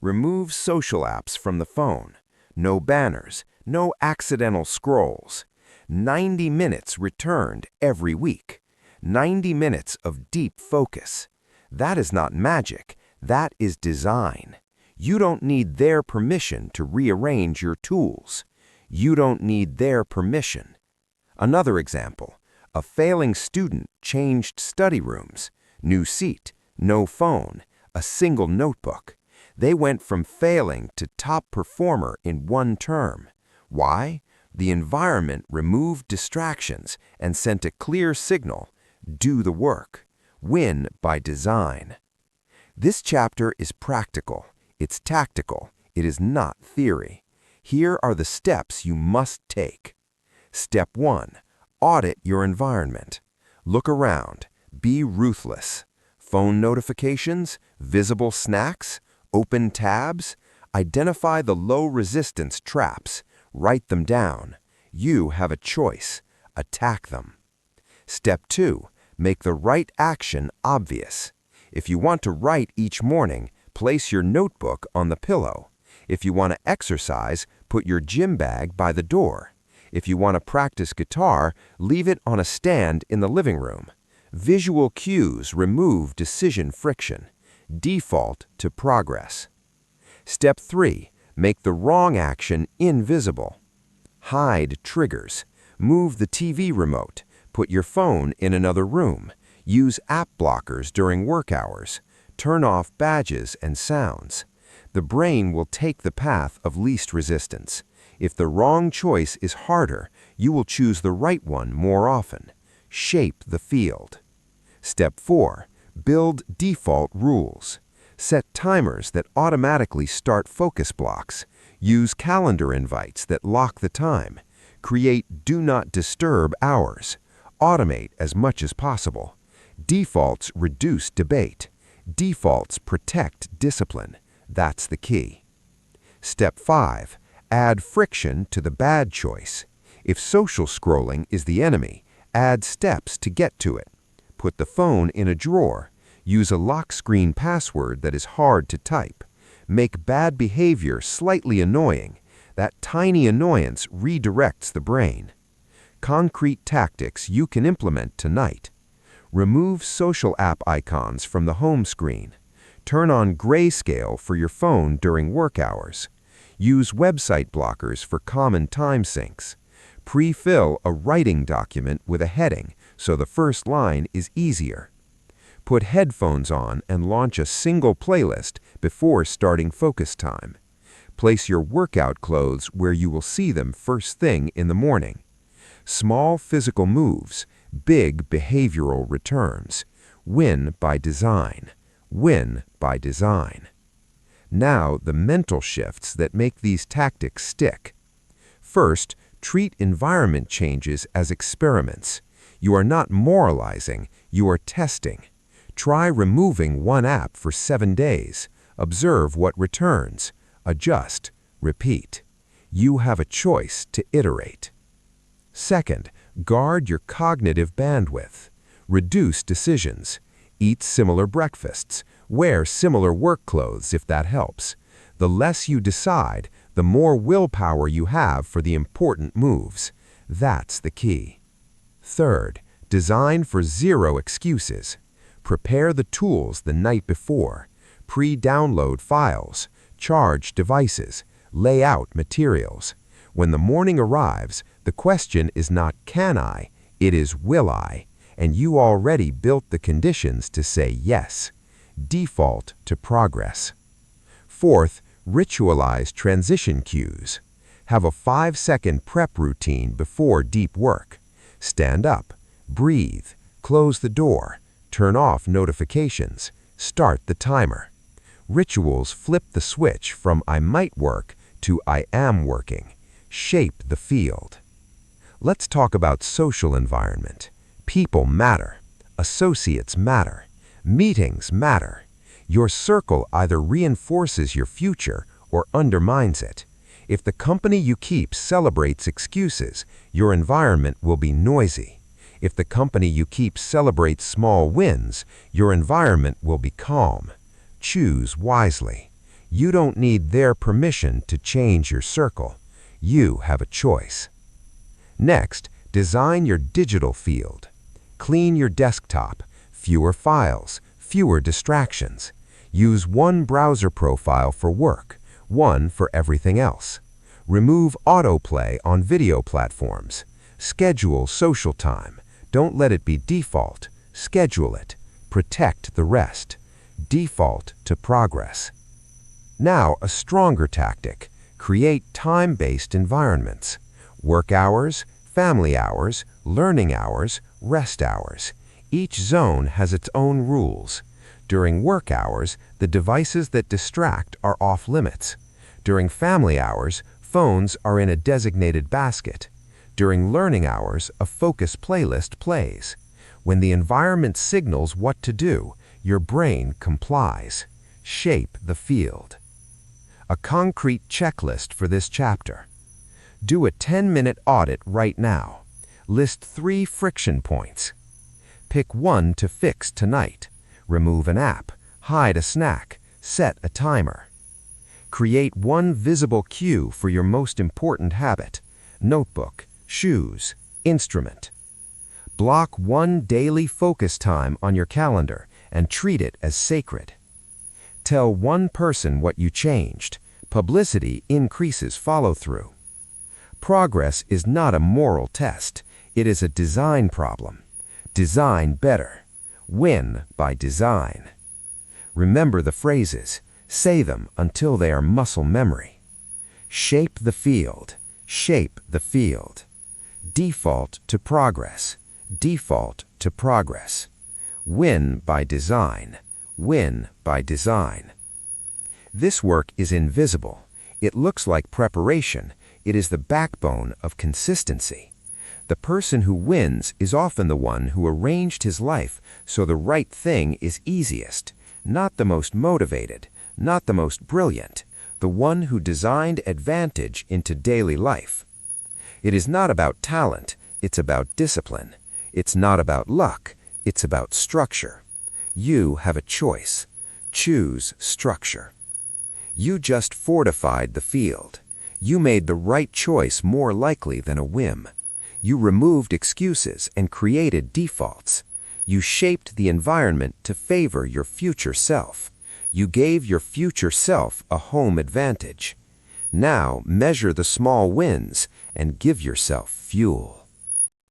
Remove social apps from the phone. No banners, no accidental scrolls. 90 minutes returned every week. 90 minutes of deep focus. That is not magic, that is design. You don't need their permission to rearrange your tools. You don't need their permission. Another example. A failing student changed study rooms. New seat, no phone, a single notebook. They went from failing to top performer in one term. Why? The environment removed distractions and sent a clear signal: do the work. Win by design. This chapter is practical. It's tactical. It is not theory. Here are the steps you must take. Step 1. Audit your environment. Look around. Be ruthless. Phone notifications, visible snacks, open tabs. Identify the low-resistance traps. Write them down. You have a choice. Attack them. Step 2. Make the right action obvious. If you want to write each morning, place your notebook on the pillow. If you want to exercise, put your gym bag by the door. If you want to practice guitar, leave it on a stand in the living room. Visual cues remove decision friction. Default to progress. Step 3. Make the wrong action invisible. Hide triggers. Move the TV remote. Put your phone in another room. Use app blockers during work hours. Turn off badges and sounds. The brain will take the path of least resistance. If the wrong choice is harder, you will choose the right one more often. Shape the field. Step 4. Build default rules. Set timers that automatically start focus blocks. Use calendar invites that lock the time. Create do not disturb hours. Automate as much as possible. Defaults reduce debate. Defaults protect discipline. That's the key. Step 5. Add friction to the bad choice. If social scrolling is the enemy, add steps to get to it. Put the phone in a drawer. Use a lock screen password that is hard to type. Make bad behavior slightly annoying. That tiny annoyance redirects the brain. Concrete tactics you can implement tonight. Remove social app icons from the home screen. Turn on grayscale for your phone during work hours. Use website blockers for common time sinks. Pre-fill a writing document with a heading so the first line is easier. Put headphones on and launch a single playlist before starting focus time. Place your workout clothes where you will see them first thing in the morning. Small physical moves, big behavioral returns. Win by design. Win by design. Now the mental shifts that make these tactics stick. First, treat environment changes as experiments. You are not moralizing, you are testing. Try removing one app for 7 days. Observe what returns. Adjust. Repeat. You have a choice to iterate. Second, guard your cognitive bandwidth. Reduce decisions. Eat similar breakfasts. Wear similar work clothes if that helps. The less you decide, the more willpower you have for the important moves. That's the key. Third, design for zero excuses. Prepare the tools the night before. Pre-download files. Charge devices. Lay out materials. When the morning arrives, the question is not can I, it is will I, and you already built the conditions to say yes. Default to progress. Fourth, ritualize transition cues. Have a 5-second prep routine before deep work. Stand up, breathe, close the door, turn off notifications, Start the timer. Rituals flip the switch from I might work to I am working. Shape the field. Let's talk about social environment. People matter. Associates matter. Meetings matter. Your circle either reinforces your future or undermines it. If the company you keep celebrates excuses, your environment will be noisy. If the company you keep celebrates small wins, your environment will be calm. Choose wisely. You don't need their permission to change your circle. You have a choice. Next, design your digital field. Clean your desktop. Fewer files, fewer distractions. Use one browser profile for work, one for everything else. Remove autoplay on video platforms. Schedule social time. Don't let it be default. Schedule it. Protect the rest. Default to progress. Now, a stronger tactic. Create time-based environments. Work hours, family hours, learning hours, rest hours. Each zone has its own rules. During work hours, the devices that distract are off limits. During family hours, phones are in a designated basket. During learning hours, a focus playlist plays. When the environment signals what to do, your brain complies. Shape the field. A concrete checklist for this chapter. Do a 10-minute audit right now. List 3 friction points. Pick one to fix tonight. Remove an app, hide a snack, set a timer. Create one visible cue for your most important habit. Notebook, shoes, instrument. Block one daily focus time on your calendar and treat it as sacred. Tell one person what you changed. Publicity increases follow-through. Progress is not a moral test. It is a design problem. Design better. Win by design. Remember the phrases. Say them until they are muscle memory. Shape the field. Shape the field. Default to progress. Default to progress. Win by design. Win by design. This work is invisible. It looks like preparation. It is the backbone of consistency. The person who wins is often the one who arranged his life so the right thing is easiest, not the most motivated, not the most brilliant, the one who designed advantage into daily life. It is not about talent, it's about discipline. It's not about luck, it's about structure. You have a choice. Choose structure. You just fortified the field. You made the right choice more likely than a whim. You removed excuses and created defaults. You shaped the environment to favor your future self. You gave your future self a home advantage. Now measure the small wins and give yourself fuel.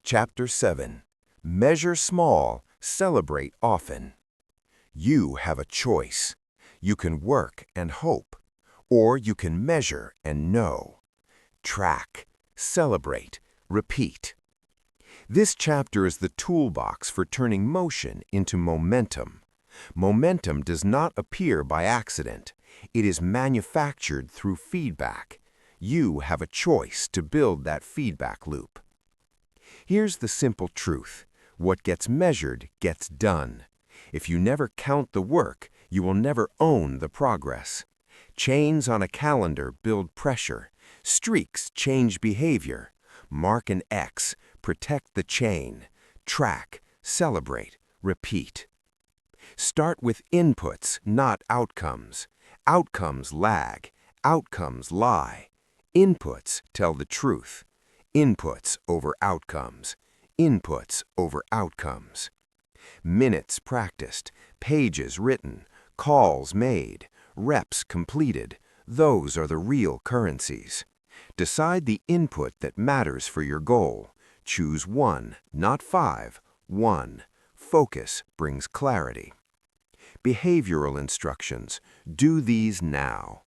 Chapter 7. Measure small, celebrate often. You have a choice. You can work and hope, or you can measure and know. Track, celebrate, repeat. This chapter is the toolbox for turning motion into momentum. Momentum does not appear by accident. It is manufactured through feedback. You have a choice to build that feedback loop. Here's the simple truth. What gets measured gets done. If you never count the work, you will never own the progress. Chains on a calendar build pressure. Streaks change behavior. Mark an X, protect the chain. Track, celebrate, repeat. Start with inputs, not outcomes. Outcomes lag. Outcomes lie. Inputs tell the truth. Inputs over outcomes. Inputs over outcomes. Minutes practiced, pages written, calls made, reps completed. Those are the real currencies. Decide the input that matters for your goal. Choose 1, not 5. 1. Focus brings clarity. Behavioral instructions. Do these now.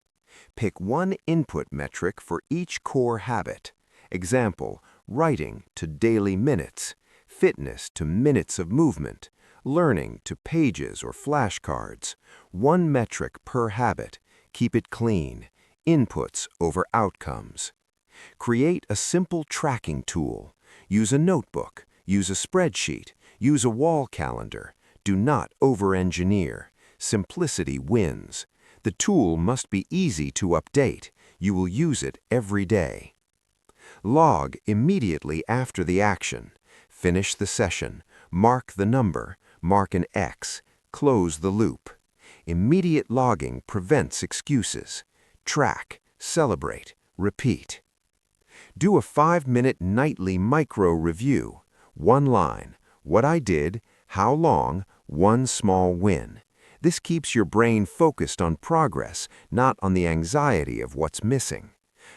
Pick one input metric for each core habit. Example, writing to daily minutes, fitness to minutes of movement, learning to pages or flashcards. One metric per habit. Keep it clean. Inputs over outcomes. Create a simple tracking tool. Use a notebook. Use a spreadsheet. Use a wall calendar. Do not over-engineer. Simplicity wins. The tool must be easy to update. You will use it every day. Log immediately after the action. Finish the session. Mark the number. Mark an X. Close the loop. Immediate logging prevents excuses. Track, celebrate, repeat. Do a 5-minute nightly micro review. One line. What I did, how long, one small win. This keeps your brain focused on progress, not on the anxiety of what's missing.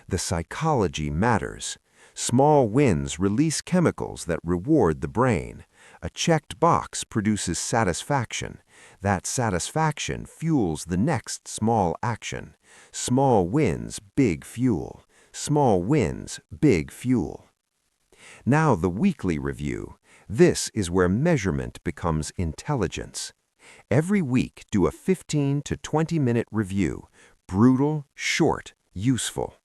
The psychology matters. Small wins release chemicals that reward the brain. A checked box produces satisfaction. That satisfaction fuels the next small action. Small wins, big fuel. Small wins, big fuel. Now the weekly review. This is where measurement becomes intelligence. Every week, do a 15 to 20-minute review. Brutal, short, useful.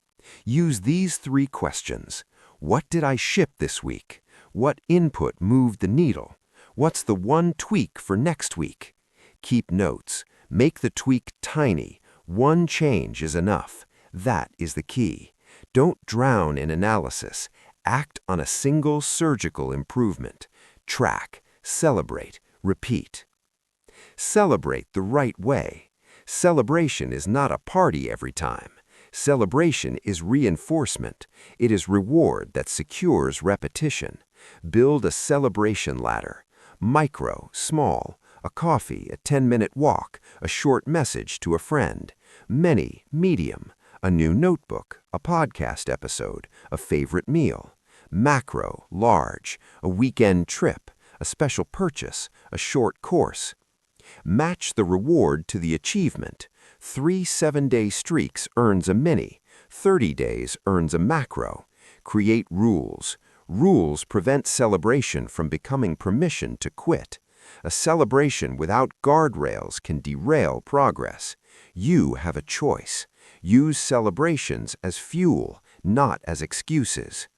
Use these 3 questions. What did I ship this week? What input moved the needle? What's the one tweak for next week? Keep notes. Make the tweak tiny. One change is enough. That is the key. Don't drown in analysis. Act on a single surgical improvement. Track, celebrate, repeat. Celebrate the right way. Celebration is not a party every time. Celebration is reinforcement. It is reward that secures repetition. Build a celebration ladder. Micro, small, a coffee, a 10-minute walk, a short message to a friend. Many, medium, a new notebook, a podcast episode, a favorite meal. Macro, large, a weekend trip, a special purchase, a short course. Match the reward to the achievement. 3 7-day streaks earns a mini. 30 days earns a macro. Create rules. Rules prevent celebration from becoming permission to quit. A celebration without guardrails can derail progress. You have a choice. Use celebrations as fuel, not as excuses.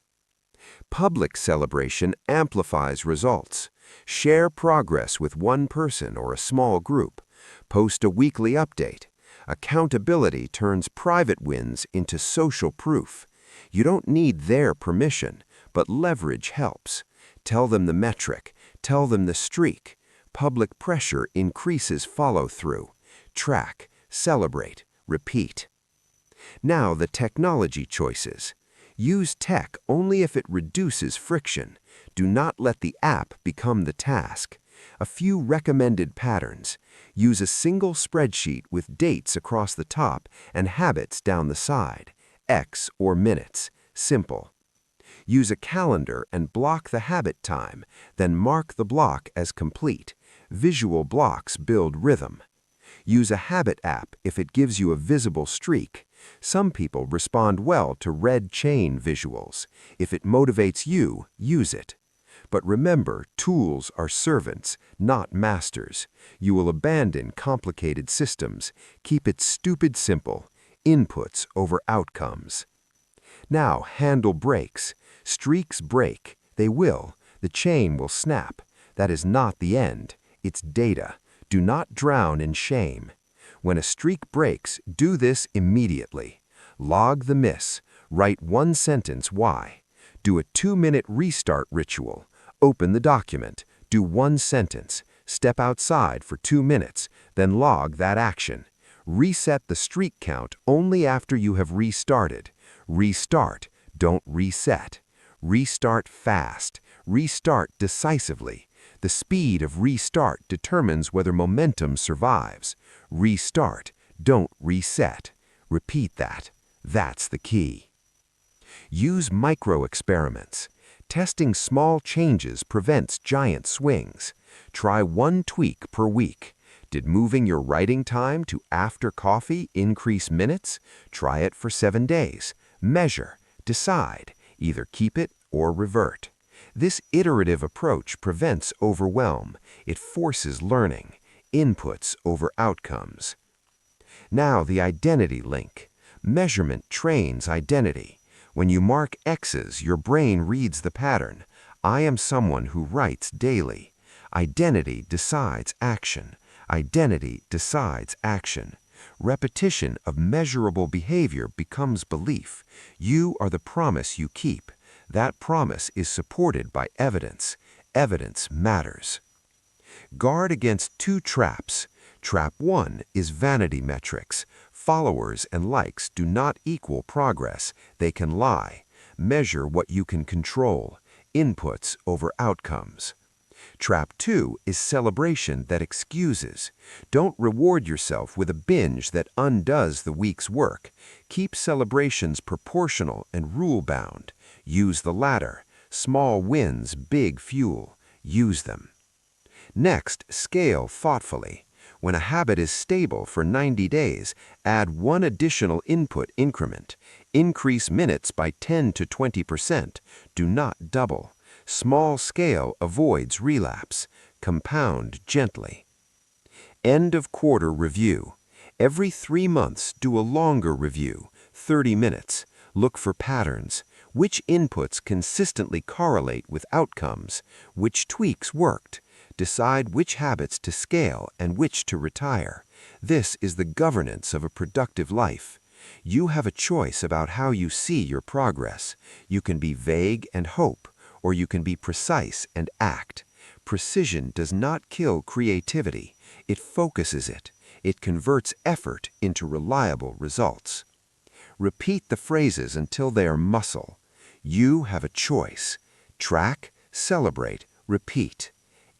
Public celebration amplifies results. Share progress with one person or a small group. Post a weekly update. Accountability turns private wins into social proof. You don't need their permission, but leverage helps. Tell them the metric. Tell them the streak. Public pressure increases follow-through. Track, celebrate, repeat. Now the technology choices. Use tech only if it reduces friction. Do not let the app become the task. A few recommended patterns. Use a single spreadsheet with dates across the top and habits down the side. X or minutes. Simple. Use a calendar and block the habit time, then mark the block as complete. Visual blocks build rhythm. Use a habit app if it gives you a visible streak. Some people respond well to red chain visuals. If it motivates you, use it. But remember, tools are servants, not masters. You will abandon complicated systems. Keep it stupid simple. Inputs over outcomes. Now handle breaks. Streaks break. They will. The chain will snap. That is not the end. It's data. Do not drown in shame. When a streak breaks, do this immediately. Log the miss. Write one sentence why. Do a 2-minute restart ritual. Open the document. Do one sentence. Step outside for 2 minutes. Then log that action. Reset the streak count only after you have restarted. Restart. Don't reset. Restart fast. Restart decisively. The speed of restart determines whether momentum survives. Restart. Don't reset. Repeat that. That's the key. Use micro-experiments. Testing small changes prevents giant swings. Try one tweak per week. Did moving your writing time to after coffee increase minutes? Try it for 7 days. Measure. Decide. Either keep it or revert. This iterative approach prevents overwhelm. It forces learning, inputs over outcomes. Now the identity link. Measurement trains identity. When you mark X's, your brain reads the pattern. I am someone who writes daily. Identity decides action. Identity decides action. Repetition of measurable behavior becomes belief. You are the promise you keep. That promise is supported by evidence. Evidence matters. Guard against two traps. Trap 1 is vanity metrics. Followers and likes do not equal progress. They can lie. Measure what you can control. Inputs over outcomes. Trap 2 is celebration that excuses. Don't reward yourself with a binge that undoes the week's work. Keep celebrations proportional and rule-bound. Use the latter. Small wins, big fuel. Use them. Next, scale thoughtfully. When a habit is stable for 90 days, add one additional input increment. Increase minutes by 10 to 20%. Do not double. Small scale avoids relapse. Compound gently. End of quarter review. Every 3 months, do a longer review, 30 minutes. Look for patterns. Which inputs consistently correlate with outcomes? Which tweaks worked? Decide which habits to scale and which to retire. This is the governance of a productive life. You have a choice about how you see your progress. You can be vague and hope, or you can be precise and act. Precision does not kill creativity. It focuses it. It converts effort into reliable results. Repeat the phrases until they are muscle. You have a choice. Track, celebrate, repeat.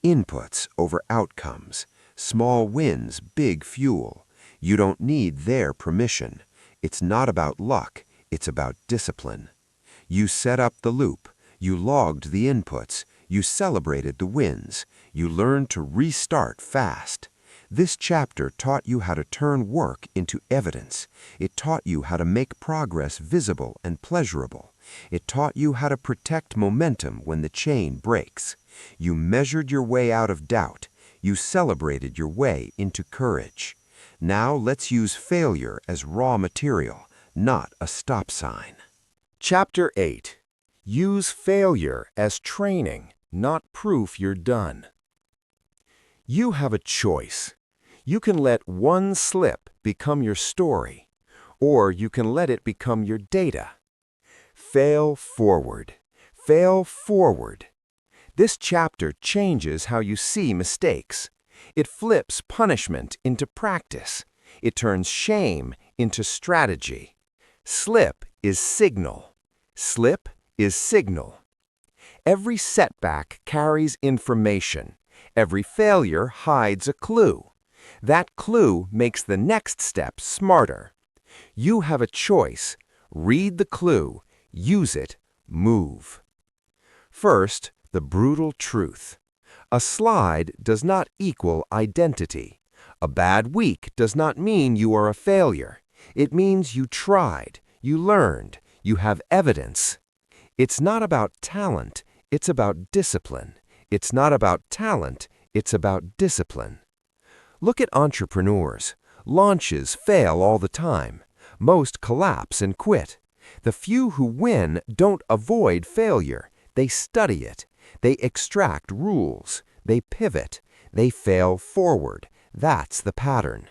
Inputs over outcomes. Small wins, big fuel. You don't need their permission. It's not about luck. It's about discipline. You set up the loop. You logged the inputs. You celebrated the wins. You learned to restart fast. This chapter taught you how to turn work into evidence. It taught you how to make progress visible and pleasurable. It taught you how to protect momentum when the chain breaks. You measured your way out of doubt. You celebrated your way into courage. Now let's use failure as raw material, not a stop sign. Chapter 8. Use failure as training, not proof you're done. You have a choice. You can let one slip become your story, or you can let it become your data. Fail forward. Fail forward. This chapter changes how you see mistakes. It flips punishment into practice. It turns shame into strategy. Slip is signal. Slip is signal. Every setback carries information. Every failure hides a clue. That clue makes the next step smarter. You have a choice. Read the clue. Use it. Move. First, the brutal truth. A slide does not equal identity. A bad week does not mean you are a failure. It means you tried, you learned, you have evidence. It's not about talent, it's about discipline. It's not about talent, it's about discipline. Look at entrepreneurs. Launches fail all the time. Most collapse and quit. The few who win don't avoid failure. They study it. They extract rules. They pivot. They fail forward. That's the pattern.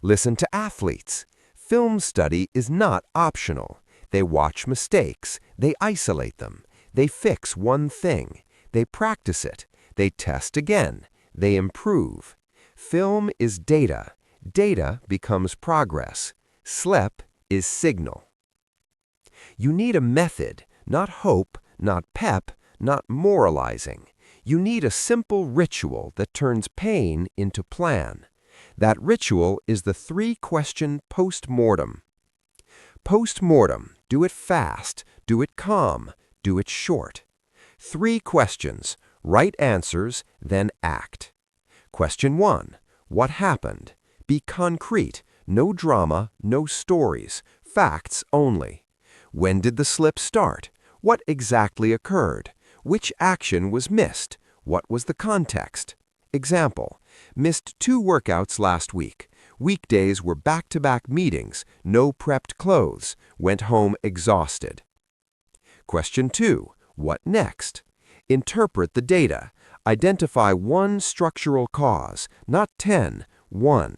Listen to athletes. Film study is not optional. They watch mistakes. They isolate them. They fix one thing. They practice it. They test again. They improve. Film is data. Data becomes progress. Slip is signal. You need a method, not hope, not pep, not moralizing. You need a simple ritual that turns pain into plan. That ritual is the 3-question post-mortem. Post-mortem, do it fast, do it calm, do it short. 3 questions, right answers, then act. Question 1, what happened? Be concrete, no drama, no stories, facts only. When did the slip start? What exactly occurred? Which action was missed? What was the context? Example, missed 2 workouts last week. Weekdays were back-to-back meetings, no prepped clothes, went home exhausted. Question 2. What next? Interpret the data. Identify one structural cause, not 10, one.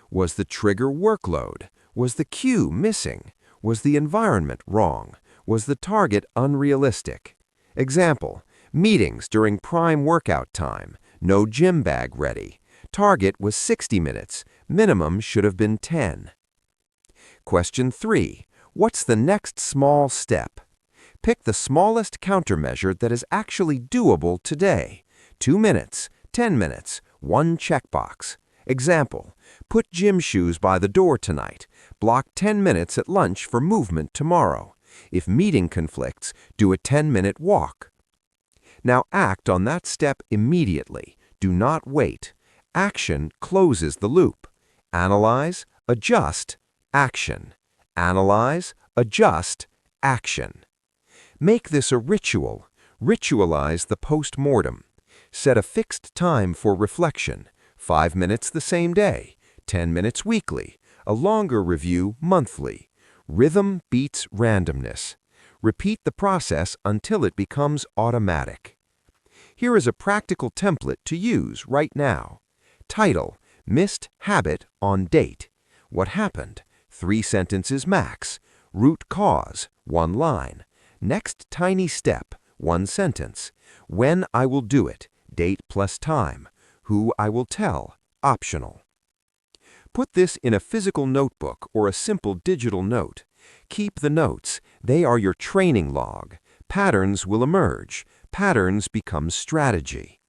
Was the trigger workload? Was the cue missing? Was the environment wrong? Was the target unrealistic? Example, meetings during prime workout time, no gym bag ready. Target was 60 minutes, minimum should have been 10. Question 3. What's the next small step? Pick the smallest countermeasure that is actually doable today. 2 minutes, 10 minutes, 1 checkbox. Example, put gym shoes by the door tonight. Block 10 minutes at lunch for movement tomorrow. If meeting conflicts, do a 10-minute walk. Now act on that step immediately. Do not wait. Action closes the loop. Analyze, adjust, action. Analyze, adjust, action. Make this a ritual. Ritualize the post-mortem. Set a fixed time for reflection. 5 minutes the same day, 10 minutes weekly, a longer review monthly. Rhythm beats randomness. Repeat the process until it becomes automatic. Here is a practical template to use right now. Title, Missed Habit on Date. What happened? 3 sentences max. Root cause, 1 line. Next tiny step, 1 sentence. When I will do it, date plus time. Who I will tell, optional. Put this in a physical notebook or a simple digital note. Keep the notes. They are your training log. Patterns will emerge. Patterns become strategy.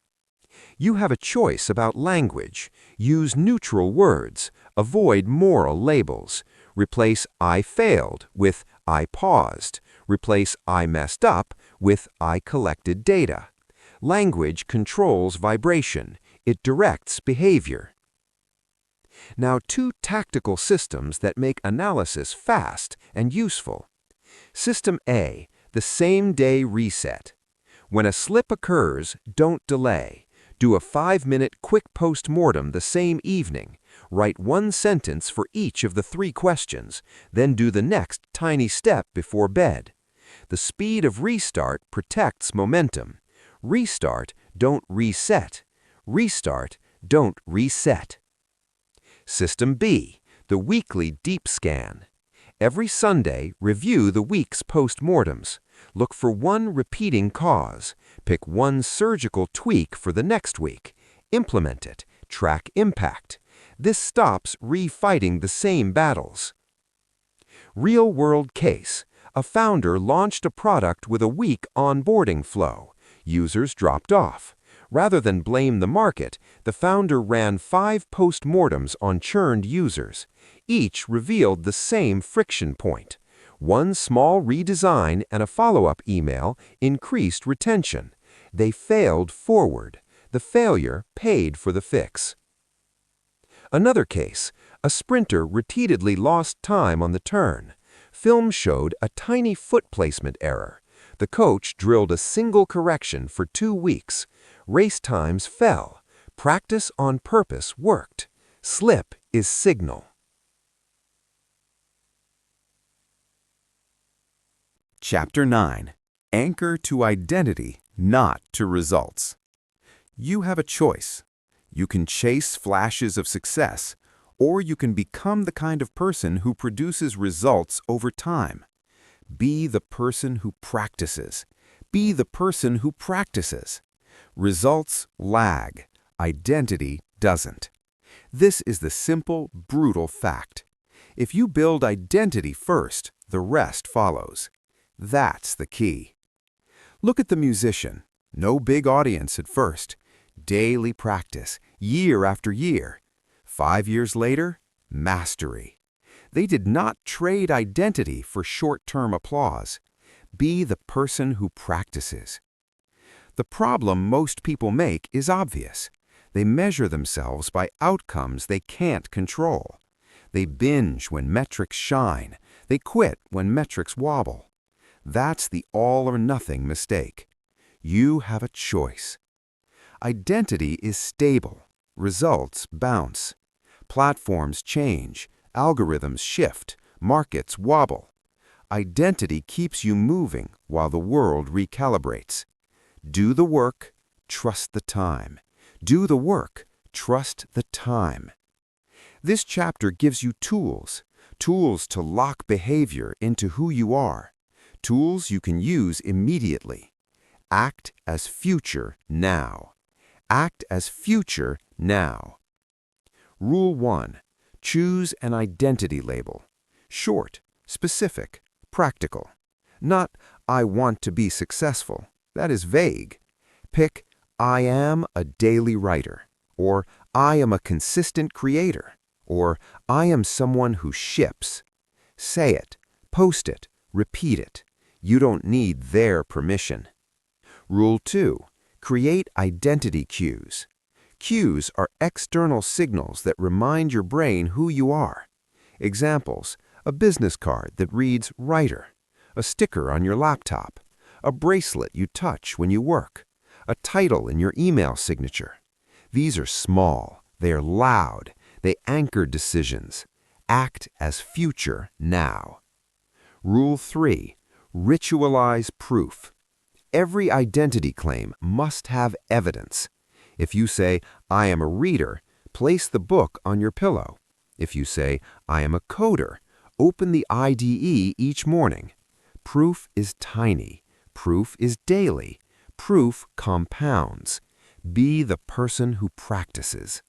You have a choice about language. Use neutral words. Avoid moral labels. Replace I failed with I paused. Replace I messed up with I collected data. Language controls vibration. It directs behavior. Now, 2 tactical systems that make analysis fast and useful. System A, the same-day reset. When a slip occurs, don't delay. Do a 5-minute quick post-mortem the same evening. Write 1 sentence for each of the 3 questions, then do the next tiny step before bed. The speed of restart protects momentum. Restart, don't reset. Restart, don't reset. System B, the weekly deep scan. Every Sunday, review the week's post-mortems. Look for 1 repeating cause. Pick 1 surgical tweak for the next week. Implement it. Track impact. This stops refighting the same battles. Real-world case. A founder launched a product with a weak onboarding flow. Users dropped off. Rather than blame the market, the founder ran 5 post-mortems on churned users. Each revealed the same friction point. 1 small redesign and a follow-up email increased retention. They failed forward. The failure paid for the fix. Another case, a sprinter repeatedly lost time on the turn. Film showed a tiny foot placement error. The coach drilled a single correction for 2 weeks. Race times fell. Practice on purpose worked. Slip is signal. Chapter 9. Anchor to identity, not to results. You have a choice. You can chase flashes of success, or you can become the kind of person who produces results over time. Be the person who practices. Be the person who practices. Results lag. Identity doesn't. This is the simple, brutal fact. If you build identity first, the rest follows. That's the key. Look at the musician. No big audience at first. Daily practice, year after year. 5 years later, mastery. They did not trade identity for short-term applause. Be the person who practices. The problem most people make is obvious. They measure themselves by outcomes they can't control. They binge when metrics shine. They quit when metrics wobble. That's the all-or-nothing mistake. You have a choice. Identity is stable. Results bounce. Platforms change. Algorithms shift. Markets wobble. Identity keeps you moving while the world recalibrates. Do the work, trust the time. Do the work, trust the time. This chapter gives you tools to lock behavior into who you are, tools you can use immediately. Act as future now. Act as future now. Rule 1. Choose an identity label. Short, specific, practical. Not, I want to be successful. That is vague. Pick, I am a daily writer, or I am a consistent creator, or I am someone who ships. Say it, post it, repeat it. You don't need their permission. Rule 2. Create identity cues. Cues are external signals that remind your brain who you are. Examples: a business card that reads writer, a sticker on your laptop, a bracelet you touch when you work, a title in your email signature. These are small, they are loud, they anchor decisions. Act as future now. Rule 3. Ritualize proof. Every identity claim must have evidence. If you say, I am a reader, place the book on your pillow. If you say, I am a coder, open the IDE each morning. Proof is tiny. Proof is daily. Proof compounds. Be the person who practices.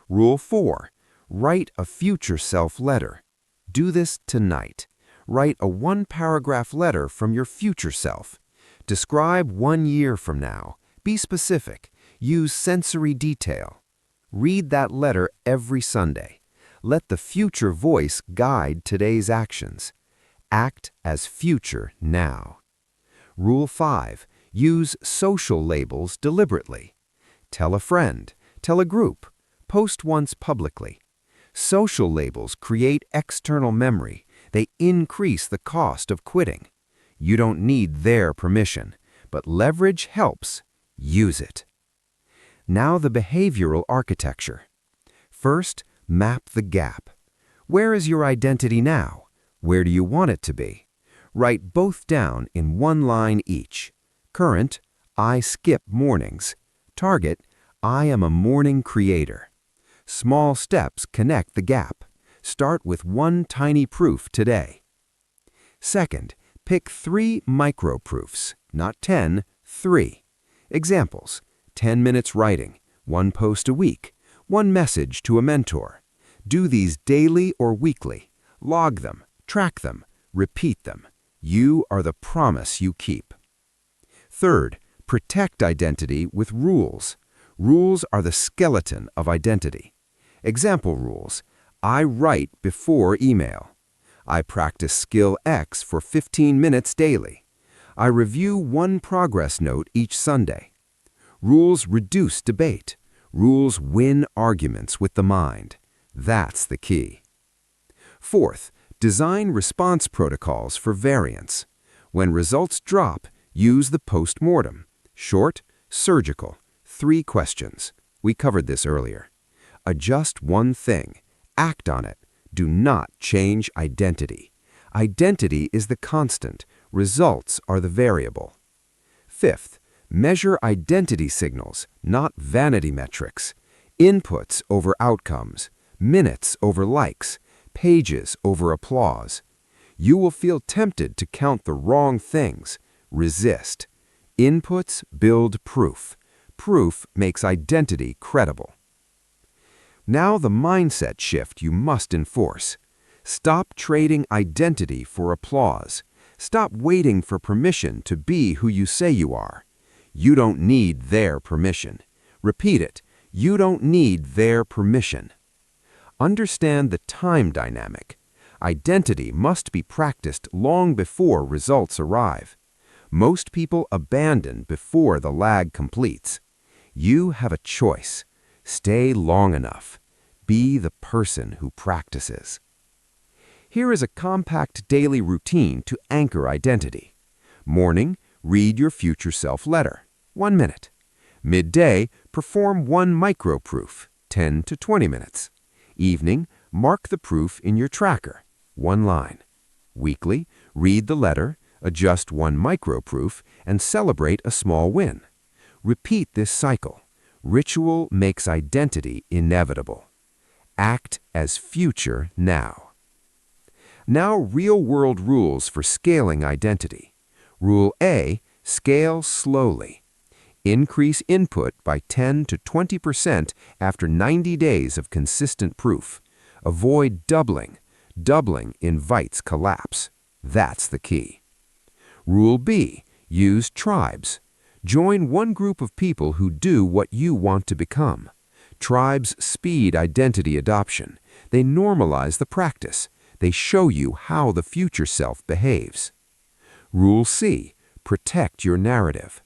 Rule 4. Write a future self letter. Do this tonight. Write a one-paragraph letter from your future self. Describe 1 year from now. Be specific. Use sensory detail. Read that letter every Sunday. Let the future voice guide today's actions. Act as future now. Rule 5. Use social labels deliberately. Tell a friend. Tell a group. Post once publicly. Social labels create external memory. They increase the cost of quitting. You don't need their permission, but leverage helps. Use it. Now the behavioral architecture. First, map the gap. Where is your identity now? Where do you want it to be? Write both down in one line each. Current, I skip mornings. Target, I am a morning creator. Small steps connect the gap. Start with one tiny proof today. Second, pick 3 micro-proofs, not 10, 3. Examples: 10 minutes writing, 1 post a week, 1 message to a mentor. Do these daily or weekly. Log them, track them, repeat them. You are the promise you keep. Third, protect identity with rules. Rules are the skeleton of identity. Example rules: I write before email. I practice skill X for 15 minutes daily. I review 1 progress note each Sunday. Rules reduce debate. Rules win arguments with the mind. That's the key. Fourth, design response protocols for variance. When results drop, use the post-mortem. Short, surgical, 3 questions. We covered this earlier. Adjust one thing. Act on it. Do not change identity. Identity is the constant. Results are the variable. Fifth, measure identity signals, not vanity metrics. Inputs over outcomes. Minutes over likes. Pages over applause. You will feel tempted to count the wrong things. Resist. Inputs build proof. Proof makes identity credible. Now the mindset shift you must enforce. Stop trading identity for applause. Stop waiting for permission to be who you say you are. You don't need their permission. Repeat it. You don't need their permission. Understand the time dynamic. Identity must be practiced long before results arrive. Most people abandon before the lag completes. You have a choice. Stay long enough. Be the person who practices. Here is a compact daily routine to anchor identity. Morning, read your future self letter, 1 minute. Midday, perform 1 micro-proof, 10 to 20 minutes. Evening, mark the proof in your tracker, 1 line. Weekly, read the letter, adjust 1 micro-proof, and celebrate a small win. Repeat this cycle. Ritual makes identity inevitable. Act as future now. Now, real-world rules for scaling identity. Rule A, scale slowly. Increase input by 10 to 20% after 90 days of consistent proof. Avoid doubling. Doubling invites collapse. That's the key. Rule B, use tribes. Join one group of people who do what you want to become. Tribes speed identity adoption. They normalize the practice. They show you how the future self behaves. Rule C, protect your narrative.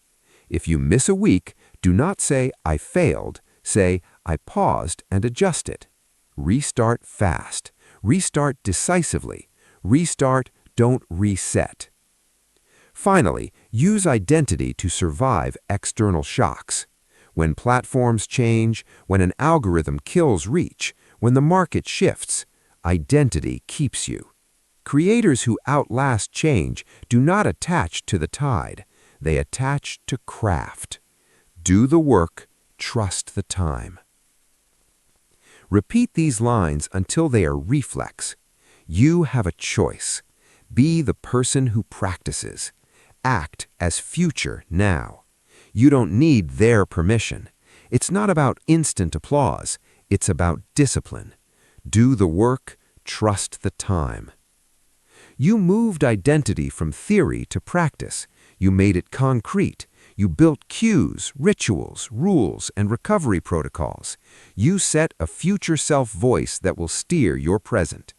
If you miss a week, do not say, "I failed." Say, "I paused and adjusted." Restart fast. Restart decisively. Restart, don't reset. Finally, use identity to survive external shocks. When platforms change, when an algorithm kills reach, when the market shifts, identity keeps you. Creators who outlast change do not attach to the tide. They attach to craft. Do the work, trust the time. Repeat these lines until they are reflex. You have a choice. Be the person who practices. Act as future now. You don't need their permission. It's not about instant applause. It's about discipline. Do the work, trust the time. You moved identity from theory to practice. You made it concrete. You built cues, rituals, rules, and recovery protocols. You set a future self voice that will steer your present.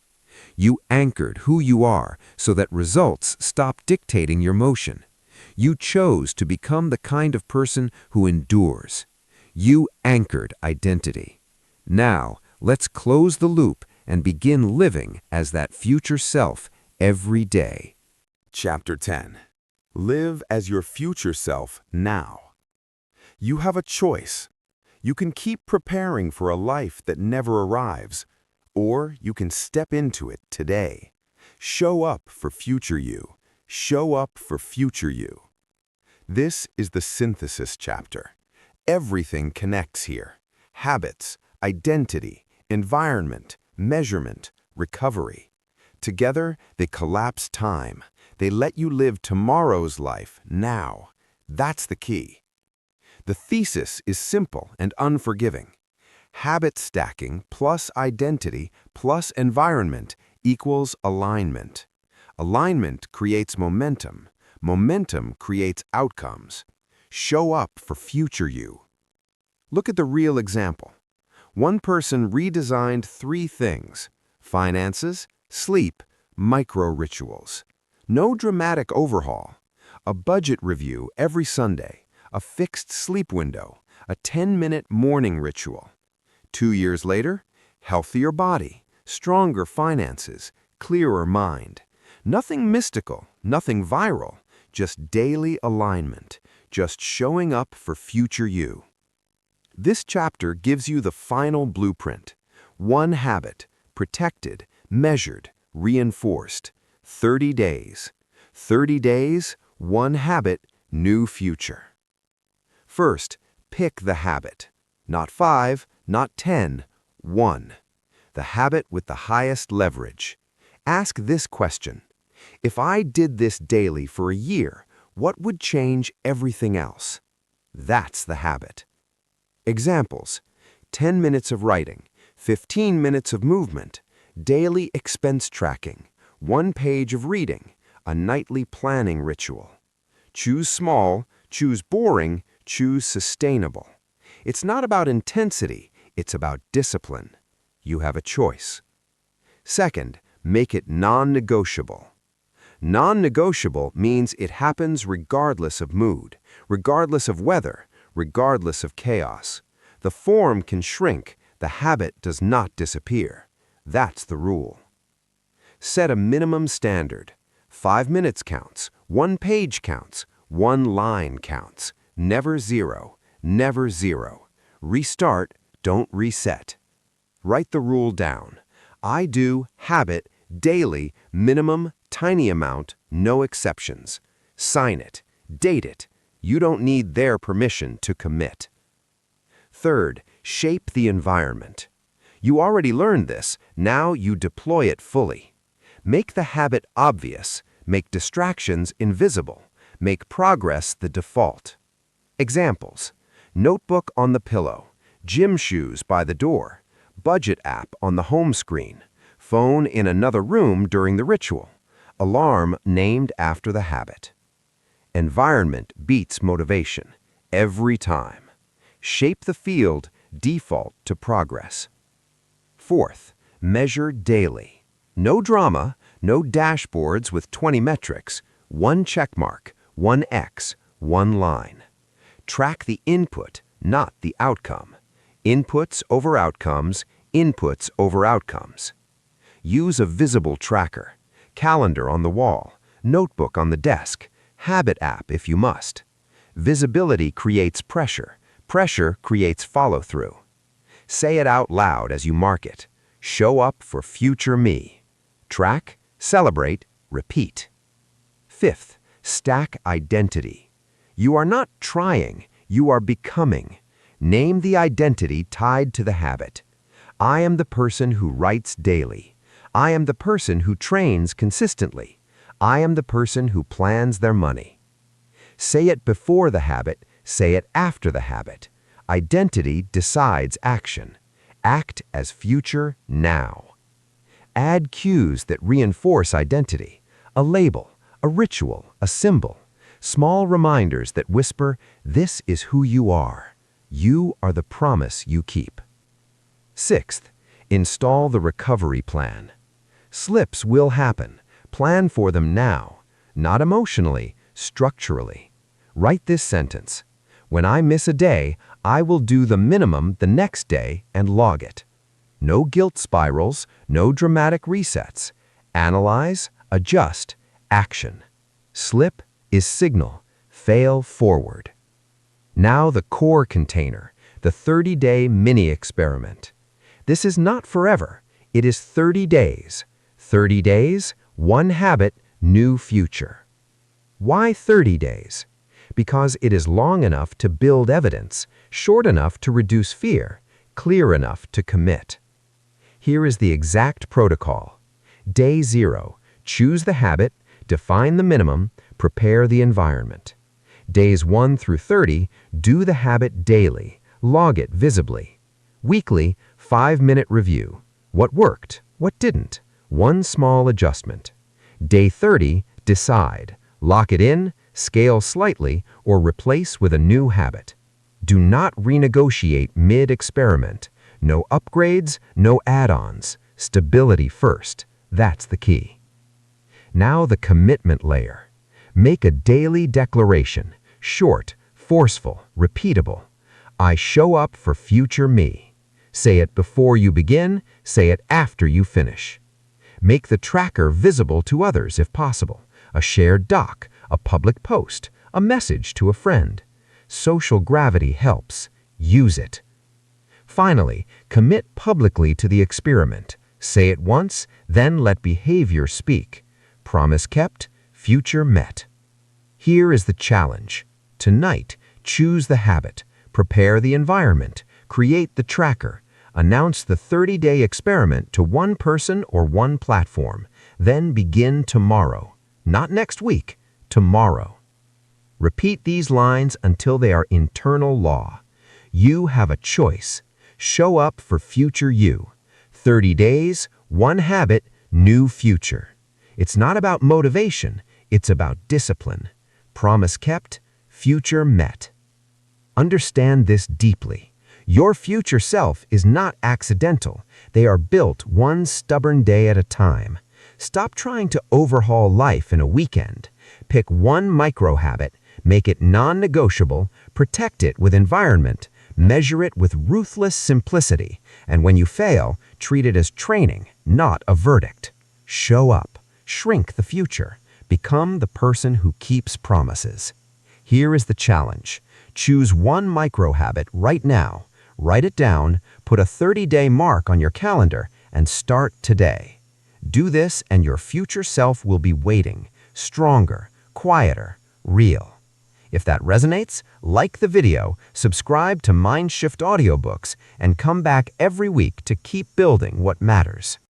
You anchored who you are so that results stop dictating your motion. You chose to become the kind of person who endures. You anchored identity. Now, let's close the loop and begin living as that future self every day. Chapter 10. Live as your future self now. You have a choice. You can keep preparing for a life that never arrives, or you can step into it today. Show up for future you. Show up for future you. This is the synthesis chapter. Everything connects here. Habits, identity, environment, measurement, recovery. Together, they collapse time. They let you live tomorrow's life now. That's the key. The thesis is simple and unforgiving. Habit stacking plus identity plus environment equals alignment. Alignment creates momentum. Momentum creates outcomes. Show up for future you. Look at the real example. One person redesigned 3 things: finances, sleep, micro-rituals. No dramatic overhaul. A budget review every Sunday, a fixed sleep window, a 10-minute morning ritual. 2 years later, healthier body, stronger finances, clearer mind. Nothing mystical, nothing viral, just daily alignment, just showing up for future you. This chapter gives you the final blueprint. 1 habit, protected, measured, reinforced. 30 days. 30 days, 1 habit, new future. First, pick the habit. Not 5, not 10, 1. The habit with the highest leverage. Ask this question. If I did this daily for a year, what would change everything else? That's the habit. Examples: 10 minutes of writing, 15 minutes of movement, daily expense tracking, 1 page of reading, a nightly planning ritual. Choose small, choose boring, choose sustainable. It's not about intensity, it's about discipline. You have a choice. Second, make it non-negotiable. Non-negotiable means it happens regardless of mood, regardless of weather, regardless of chaos. The form can shrink, the habit does not disappear. That's the rule. Set a minimum standard. 5 minutes counts, 1 page counts, One line counts. Never zero. Never zero. Restart, don't reset. Write the rule down. I do, habit, daily, minimum, tiny amount, no exceptions. Sign it. Date it. You don't need their permission to commit. Third, shape the environment. You already learned this, now you deploy it fully. Make the habit obvious, make distractions invisible, make progress the default. Examples: notebook on the pillow, gym shoes by the door, budget app on the home screen, phone in another room during the ritual, alarm named after the habit. Environment beats motivation, every time. Shape the field, default to progress. Fourth, measure daily. No drama, no dashboards with 20 metrics, one checkmark, one X, one line. Track the input, not the outcome. Inputs over outcomes, inputs over outcomes. Use a visible tracker, calendar on the wall, notebook on the desk, habit app if you must. Visibility creates pressure, pressure creates follow-through. Say it out loud as you mark it. Show up for future me. Track, celebrate, repeat. Fifth, stack identity. You are not trying, you are becoming. Name the identity tied to the habit. I am the person who writes daily. I am the person who trains consistently. I am the person who plans their money. Say it before the habit, say it after the habit. Identity decides action. Act as future now. Add cues that reinforce identity. A label, a ritual, a symbol. Small reminders that whisper, this is who you are. You are the promise you keep. Sixth, install the recovery plan. Slips will happen. Plan for them now. Not emotionally, structurally. Write this sentence. When I miss a day, I will do the minimum the next day and log it. No guilt spirals, no dramatic resets. Analyze, adjust, action. Slip is signal, fail forward. Now the core container, the 30-day mini-experiment. This is not forever, it is 30 days. 30 days, one habit, new future. Why 30 days? Because it is long enough to build evidence, short enough to reduce fear, clear enough to commit. Here is the exact protocol. Day 0, choose the habit, define the minimum, prepare the environment. Days 1 through 30, do the habit daily, log it visibly. Weekly, 5-minute review. What worked? What didn't? One small adjustment. Day 30, decide. Lock it in, scale slightly, or replace with a new habit. Do not renegotiate mid-experiment. No upgrades, no add-ons. Stability first. That's the key. Now the commitment layer. Make a daily declaration. Short, forceful, repeatable. I show up for future me. Say it before you begin, say it after you finish. Make the tracker visible to others if possible. A shared doc, a public post, a message to a friend. Social gravity helps. Use it. Finally, commit publicly to the experiment. Say it once, then let behavior speak. Promise kept, future met. Here is the challenge. Tonight, choose the habit, prepare the environment, create the tracker, announce the 30-day experiment to one person or one platform, then begin tomorrow. Not next week, tomorrow. Repeat these lines until they are internal law. You have a choice. Show up for future you. 30 days, one habit, new future. It's not about motivation, it's about discipline. Promise kept, future met. Understand this deeply. Your future self is not accidental. They are built one stubborn day at a time. Stop trying to overhaul life in a weekend. Pick one micro habit, make it non-negotiable, protect it with environment, measure it with ruthless simplicity, and when you fail, treat it as training, not a verdict. Show up, shrink the future, become the person who keeps promises. Here is the challenge. Choose one micro-habit right now, write it down, put a 30-day mark on your calendar, and start today. Do this and your future self will be waiting, stronger, quieter, real. If that resonates, like the video, subscribe to Mindshift Audiobooks, and come back every week to keep building what matters.